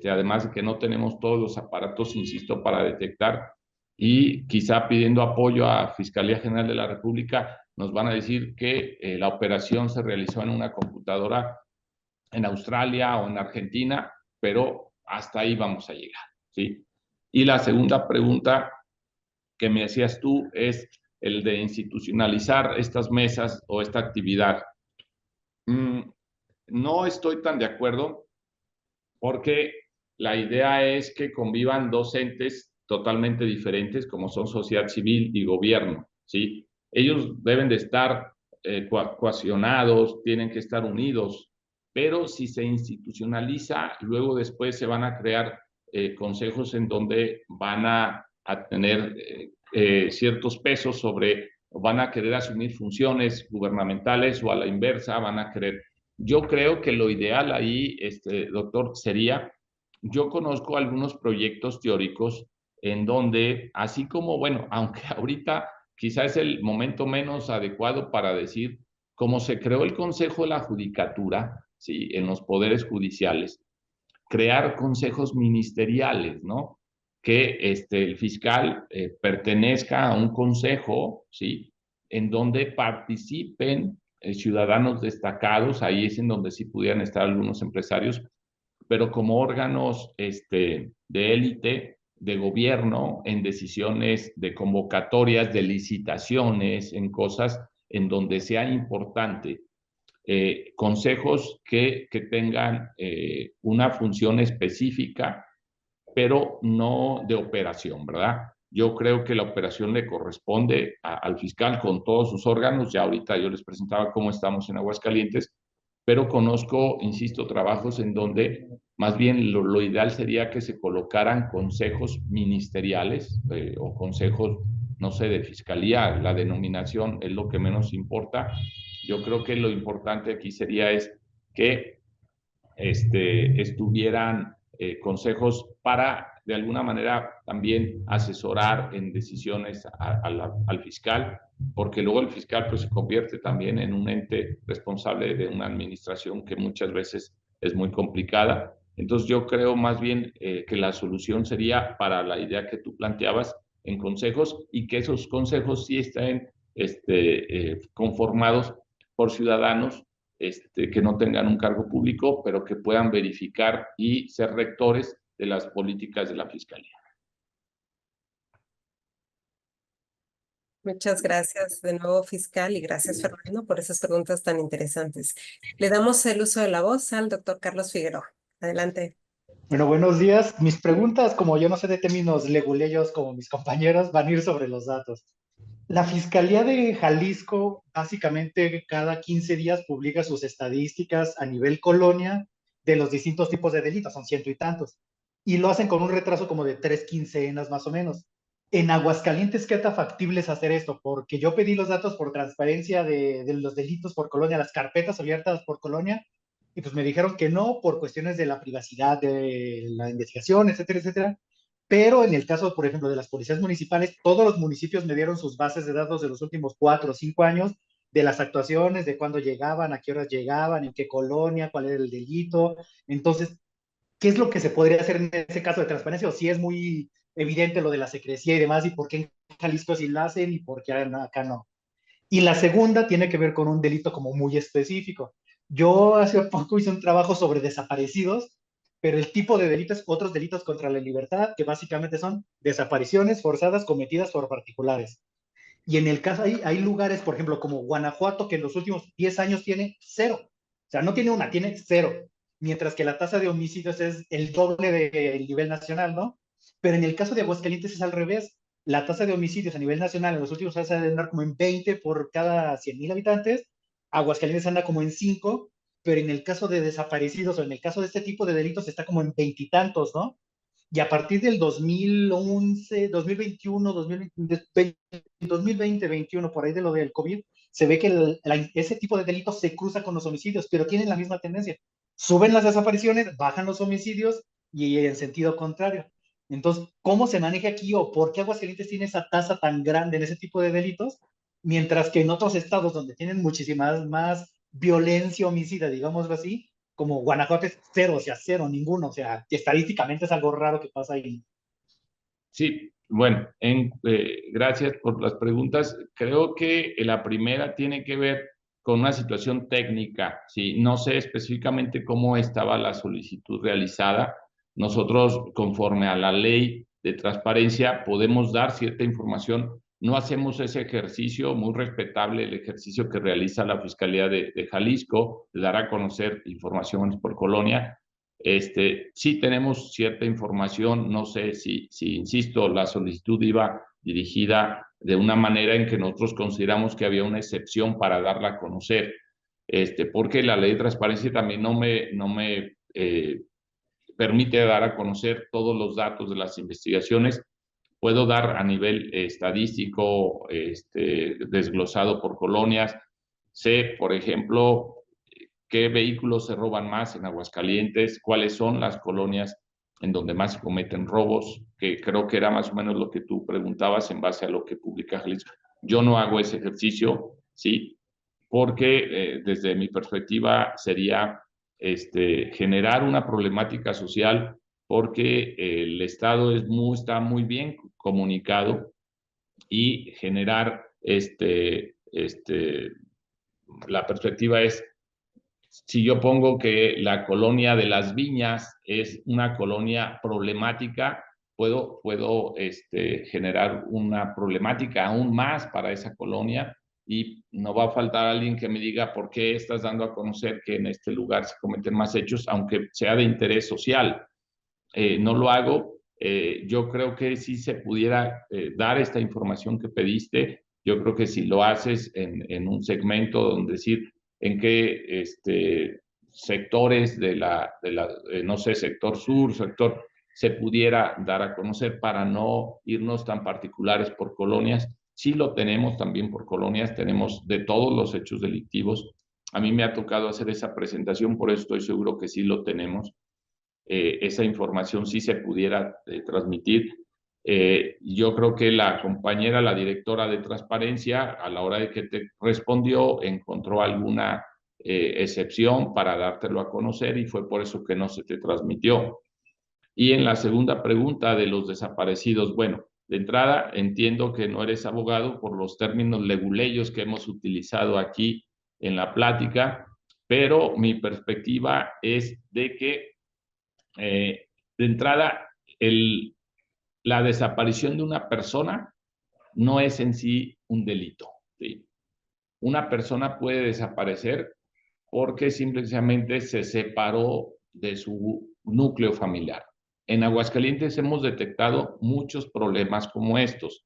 Speaker 2: además de que no tenemos todos los aparatos, insisto, para detectar y quizá pidiendo apoyo a Fiscalía General de la República, nos van a decir que la operación se realizó en una computadora en Australia o en Argentina, pero hasta ahí vamos a llegar, ¿sí? Y la segunda pregunta que me hacías tú es el de institucionalizar estas mesas o esta actividad. No estoy tan de acuerdo porque la idea es que convivan dos entes totalmente diferentes como son sociedad civil y gobierno, ¿sí? Ellos deben de estar cohesionados, tienen que estar unidos, pero si se institucionaliza, luego después se van a crear consejos en donde van a tener ciertos pesos sobre, van a querer asumir funciones gubernamentales o a la inversa, van a querer. Yo creo que lo ideal ahí, doctor, sería, yo conozco algunos proyectos teóricos en donde, así como, bueno, aunque ahorita quizá es el momento menos adecuado para decir, como se creó el Consejo de la Judicatura, ¿sí?, en los poderes judiciales, crear consejos ministeriales, ¿no? Que el fiscal pertenezca a un consejo, ¿sí?, en donde participen ciudadanos destacados, ahí es en donde sí pudieran estar algunos empresarios, pero como órganos de élite, de gobierno, en decisiones de convocatorias, de licitaciones, en cosas en donde sea importante. Consejos que tengan una función específica, pero no de operación, ¿verdad? Yo creo que la operación le corresponde al fiscal con todos sus órganos. Ya ahorita yo les presentaba cómo estamos en Aguascalientes, pero conozco, insisto, trabajos en donde más bien lo ideal sería que se colocaran consejos ministeriales o consejos, no sé, de fiscalía. La denominación es lo que menos importa. Yo creo que lo importante aquí sería es que estuvieran consejos para, de alguna manera, también asesorar en decisiones al fiscal, porque luego el fiscal pues, se convierte también en un ente responsable de una administración que muchas veces es muy complicada. Entonces yo creo más bien que la solución sería para la idea que tú planteabas en consejos y que esos consejos sí estén conformados por ciudadanos que no tengan un cargo público, pero que puedan verificar y ser rectores de las políticas de la Fiscalía.
Speaker 3: Muchas gracias de nuevo, fiscal, y gracias, Fernando, por esas preguntas tan interesantes. Le damos el uso de la voz al doctor Carlos Figueroa. Adelante.
Speaker 5: Bueno, buenos días. Mis preguntas, como yo no sé de términos leguleyos como mis compañeros, van a ir sobre los datos. La Fiscalía de Jalisco básicamente cada 15 días publica sus estadísticas a nivel colonia de los distintos tipos de delitos, son 100 y tantos, y lo hacen con un retraso como de 3 quincenas más o menos. En Aguascalientes, ¿qué tan factible es hacer esto? Porque yo pedí los datos por transparencia de los delitos por colonia, las carpetas abiertas por colonia, y pues me dijeron que no por cuestiones de la privacidad de la investigación, etcétera, etcétera. Pero en el caso, por ejemplo, de las policías municipales, todos los municipios me dieron sus bases de datos de los últimos 4 o 5 años, de las actuaciones, de cuándo llegaban, a qué horas llegaban, en qué colonia, cuál era el delito. Entonces, ¿qué es lo que se podría hacer en ese caso de transparencia? O si es muy evidente lo de la secrecía y demás, y por qué en Jalisco sí la hacen y por qué acá no. Y la segunda tiene que ver con un delito como muy específico. Yo hace poco hice un trabajo sobre desaparecidos, pero el tipo de delitos, otros delitos contra la libertad, que básicamente son desapariciones forzadas cometidas por particulares. Y en el caso, hay lugares, por ejemplo, como Guanajuato, que en los últimos 10 años tiene 0. O sea, no tiene una, tiene 0. Mientras que la tasa de homicidios es el doble del nivel nacional, ¿no? Pero en el caso de Aguascalientes es al revés. La tasa de homicidios a nivel nacional en los últimos años ha de andar como en 20 por cada 100,000 habitantes. Aguascalientes anda como en 5, pero en el caso de desaparecidos o en el caso de este tipo de delitos está como en 20 y tantos, ¿no? Y a partir del 2011, 2021, 2020, 2021, por ahí de lo del COVID, se ve que ese tipo de delitos se cruza con los homicidios, pero tienen la misma tendencia. Suben las desapariciones, bajan los homicidios y en sentido contrario. Entonces, ¿cómo se maneja aquí o por qué Aguascalientes tiene esa tasa tan grande en ese tipo de delitos? Mientras que en otros estados donde tienen muchísimas más violencia homicida, digámoslo así, como Guanajuato es 0, o sea, 0, ninguno, o sea, estadísticamente es algo raro que pasa ahí.
Speaker 2: Sí, bueno, gracias por las preguntas. Creo que la primera tiene que ver con una situación técnica. Sí, no sé específicamente cómo estaba la solicitud realizada. Nosotros, conforme a la ley de transparencia, podemos dar cierta información No hacemos ese ejercicio, muy respetable el ejercicio que realiza la Fiscalía de Jalisco, de dar a conocer informaciones por colonia. Sí tenemos cierta información, no sé si insisto, la solicitud iba dirigida de una manera en que nosotros consideramos que había una excepción para darla a conocer, porque la ley de transparencia también no me permite dar a conocer todos los datos de las investigaciones. Puedo dar a nivel estadístico, desglosado por colonias. Sé, por ejemplo, qué vehículos se roban más en Aguascalientes, cuáles son las colonias en donde más se cometen robos, que creo que era más o menos lo que tú preguntabas en base a lo que publica Jalisco. Yo no hago ese ejercicio, ¿sí? Porque desde mi perspectiva sería generar una problemática social, porque el Estado está muy bien comunicado, y generar la perspectiva es, si yo pongo que la colonia de Las Viñas es una colonia problemática, puedo generar una problemática aún más para esa colonia, y no va a faltar alguien que me diga por qué estás dando a conocer que en este lugar se cometen más hechos, aunque sea de interés social. No lo hago. Yo creo que si se pudiera dar esta información que pediste, yo creo que si lo haces en un segmento donde decir en qué sectores no sé, sector sur, sector, se pudiera dar a conocer para no irnos tan particulares por colonias. Sí lo tenemos también por colonias, tenemos de todos los hechos delictivos. A mí me ha tocado hacer esa presentación, por eso estoy seguro que sí lo tenemos. Esa información sí se pudiera transmitir. Yo creo que la compañera, la directora de transparencia, a la hora de que te respondió, encontró alguna excepción para dártelo a conocer, y fue por eso que no se te transmitió. Y en la segunda pregunta de los desaparecidos, bueno, de entrada entiendo que no eres abogado por los términos leguleyos que hemos utilizado aquí en la plática, pero mi perspectiva es de que de entrada, la desaparición de una persona no es en sí un delito, ¿sí? Una persona puede desaparecer porque simplemente se separó de su núcleo familiar. En Aguascalientes hemos detectado muchos problemas como estos.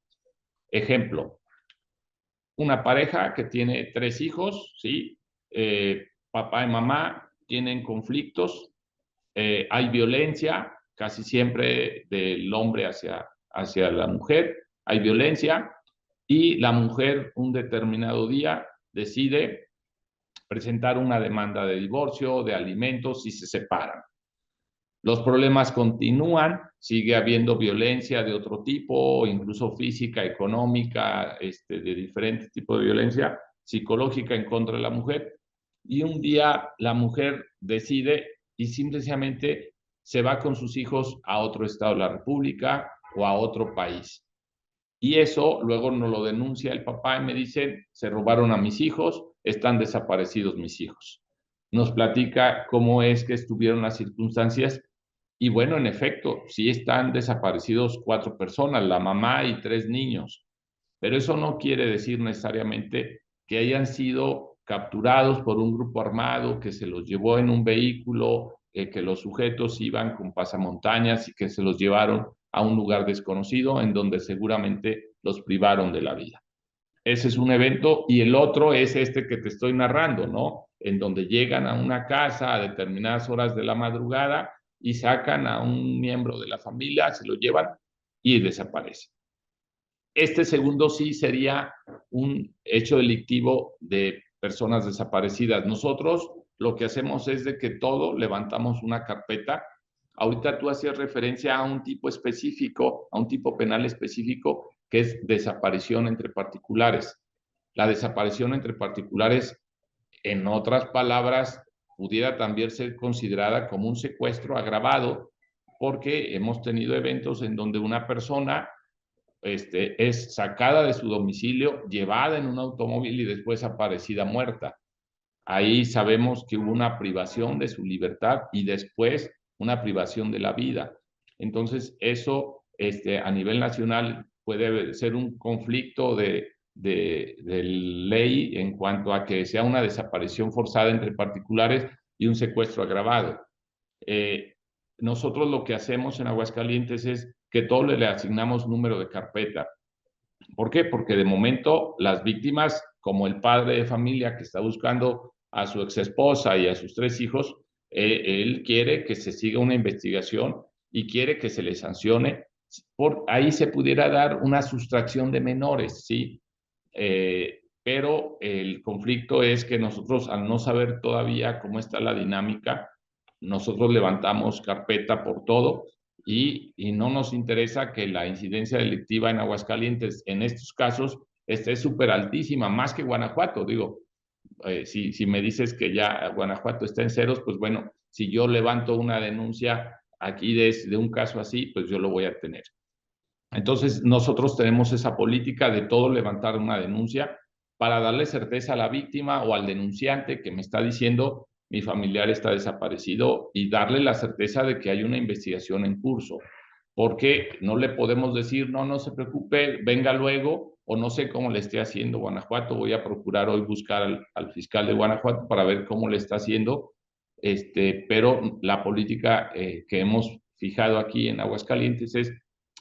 Speaker 2: Ejemplo, una pareja que tiene 3 hijos, ¿sí? Papá y mamá tienen conflictos, hay violencia, casi siempre del hombre hacia la mujer, hay violencia, y la mujer un determinado día decide presentar una demanda de divorcio, de alimentos, y se separan. Los problemas continúan, sigue habiendo violencia de otro tipo, incluso física, económica, de diferentes tipos de violencia psicológica en contra de la mujer, y un día la mujer decide y simplemente se va con sus hijos a otro estado de la República o a otro país. Y eso luego nos lo denuncia el papá y me dice, se robaron a mis hijos, están desaparecidos mis hijos. Nos platica cómo es que estuvieron las circunstancias, y bueno, en efecto, sí están desaparecidos 4 personas, la mamá y 3 niños, pero eso no quiere decir necesariamente que hayan sido capturados por un grupo armado que se los llevó en un vehículo, que los sujetos iban con pasamontañas y que se los llevaron a un lugar desconocido en donde seguramente los privaron de la vida. Ese es un evento, y el otro es este que te estoy narrando, ¿no? En donde llegan a una casa a determinadas horas de la madrugada y sacan a un miembro de la familia, se lo llevan y desaparece. Este segundo sí sería un hecho delictivo de personas desaparecidas. Nosotros lo que hacemos es de que todo levantamos una carpeta. Ahorita tú hacías referencia a un tipo específico, a un tipo penal específico, que es desaparición entre particulares. La desaparición entre particulares, en otras palabras, pudiera también ser considerada como un secuestro agravado, porque hemos tenido eventos en donde una persona es sacada de su domicilio, llevada en un automóvil y después aparecida muerta. Ahí sabemos que hubo una privación de su libertad y después una privación de la vida. Entonces, eso a nivel nacional puede ser un conflicto de ley en cuanto a que sea una desaparición forzada entre particulares y un secuestro agravado. Nosotros lo que hacemos en Aguascalientes es que todos le asignamos número de carpeta. ¿Por qué? Porque de momento las víctimas, como el padre de familia que está buscando a su exesposa y a sus 3 hijos, él quiere que se siga una investigación y quiere que se le sancione. Por ahí se pudiera dar una sustracción de menores, ¿sí? Pero el conflicto es que nosotros, al no saber todavía cómo está la dinámica, nosotros levantamos carpeta por todo y no nos interesa que la incidencia delictiva en Aguascalientes en estos casos esté súper altísima, más que Guanajuato. Digo, si me dices que ya Guanajuato está en ceros, pues bueno, si yo levanto una denuncia aquí de un caso así, pues yo lo voy a tener. Entonces, nosotros tenemos esa política de todo levantar una denuncia para darle certeza a la víctima o al denunciante que me está diciendo mi familiar está desaparecido y darle la certeza de que hay una investigación en curso. Porque no le podemos decir, no se preocupe, venga luego, o no sé cómo le esté haciendo Guanajuato. Voy a procurar hoy buscar al fiscal de Guanajuato para ver cómo le está haciendo. Pero la política que hemos fijado aquí en Aguascalientes es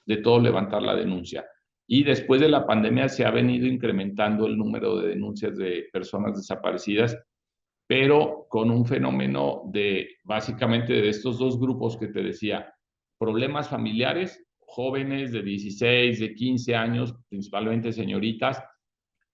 Speaker 2: de todo levantar la denuncia. Y después de la pandemia se ha venido incrementando el número de denuncias de personas desaparecidas, pero con un fenómeno de básicamente de estos 2 grupos que te decía, problemas familiares, jóvenes de 16, de 15 años, principalmente señoritas,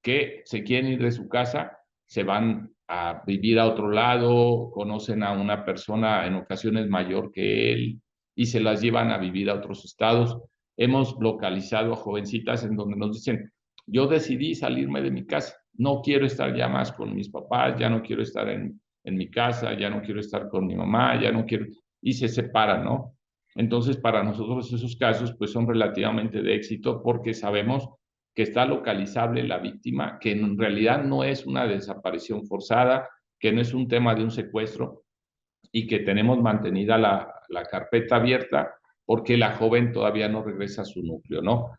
Speaker 2: que se quieren ir de su casa, se van a vivir a otro lado, conocen a una persona en ocasiones mayor que él y se las llevan a vivir a otros estados. Hemos localizado a jovencitas en donde nos dicen, yo decidí salirme de mi casa, no quiero estar ya más con mis papás, ya no quiero estar en mi casa, ya no quiero estar con mi mamá, ya no quiero, y se separan, ¿no? Entonces, para nosotros esos casos pues son relativamente de éxito porque sabemos que está localizable la víctima, que en realidad no es una desaparición forzada, que no es un tema de un secuestro y que tenemos mantenida la carpeta abierta porque la joven todavía no regresa a su núcleo, ¿no?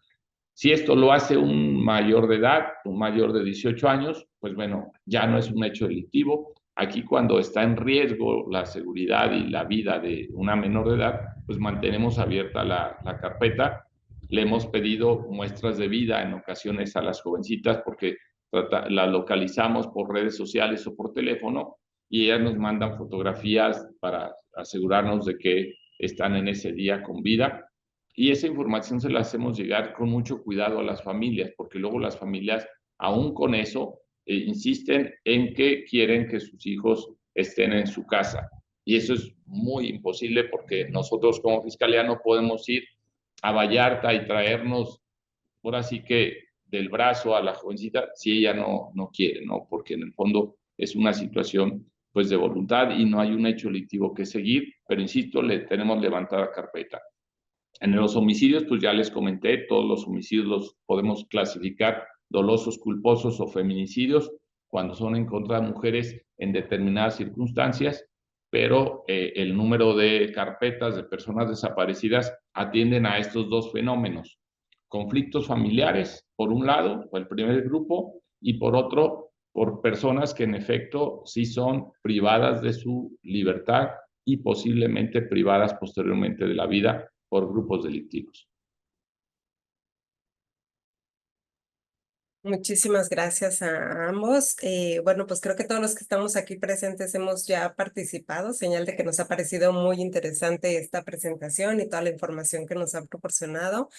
Speaker 2: Si esto lo hace un mayor de edad, un mayor de 18 años, pues bueno, ya no es un hecho delictivo. Aquí cuando está en riesgo la seguridad y la vida de una menor de edad, pues mantenemos abierta la carpeta. Le hemos pedido muestras de vida en ocasiones a las jovencitas porque la localizamos por redes sociales o por teléfono y ellas nos mandan fotografías para asegurarnos de que están en ese día con vida. Y esa información se la hacemos llegar con mucho cuidado a las familias, porque luego las familias, aún con eso, insisten en que quieren que sus hijos estén en su casa. Y eso es muy imposible porque nosotros como Fiscalía no podemos ir a Vallarta y traernos, por así que del brazo a la jovencita, si ella no quiere, ¿no? Porque en el fondo es una situación pues de voluntad y no hay un hecho delictivo que seguir, pero insisto, le tenemos levantada carpeta. En los homicidios, pues ya les comenté, todos los homicidios los podemos clasificar dolosos, culposos o feminicidios cuando son en contra de mujeres en determinadas circunstancias, pero el número de carpetas de personas desaparecidas atienden a estos 2 fenómenos. Conflictos familiares, por un lado, o el primer grupo, y por otro, por personas que en efecto sí son privadas de su libertad y posiblemente privadas posteriormente de la vida por grupos delictivos.
Speaker 3: Muchísimas gracias a ambos. Bueno, pues creo que todos los que estamos aquí presentes hemos ya participado, señal de que nos ha parecido muy interesante esta presentación y toda la información que nos ha proporcionado.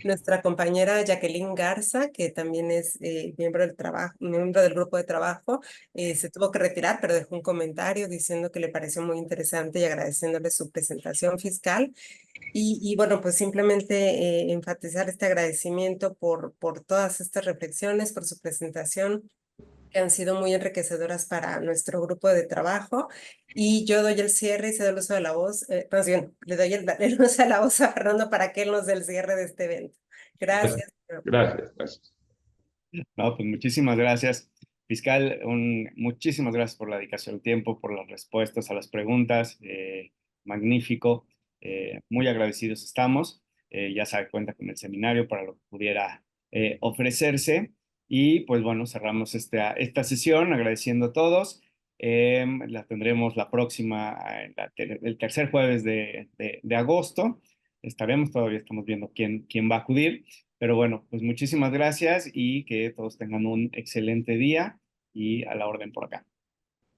Speaker 3: Nuestra compañera Jacqueline Garza, que también es miembro del grupo de trabajo, se tuvo que retirar, pero dejó un comentario diciendo que le pareció muy interesante y agradeciéndole su presentación fiscal. Y bueno, pues simplemente enfatizar este agradecimiento por todas estas reflexiones, por su presentación, que han sido muy enriquecedoras para nuestro grupo de trabajo. Y yo doy el cierre y cedo el uso de la voz, más bien, le doy el uso de la voz a Fernando para que él nos dé el cierre de este evento. Gracias.
Speaker 2: Gracias.
Speaker 1: No, pues muchísimas gracias, fiscal. Muchísimas gracias por la dedicación al tiempo, por las respuestas a las preguntas. Magnífico. Muy agradecidos estamos. ya sabe, cuenta con el seminario para lo que pudiera ofrecerse. Y pues bueno, cerramos esta sesión agradeciendo a todos. La tendremos la próxima, el tercer jueves de agosto. Todavía estamos viendo quién va a acudir. Pero bueno, pues muchísimas gracias y que todos tengan un excelente día y a la orden por acá.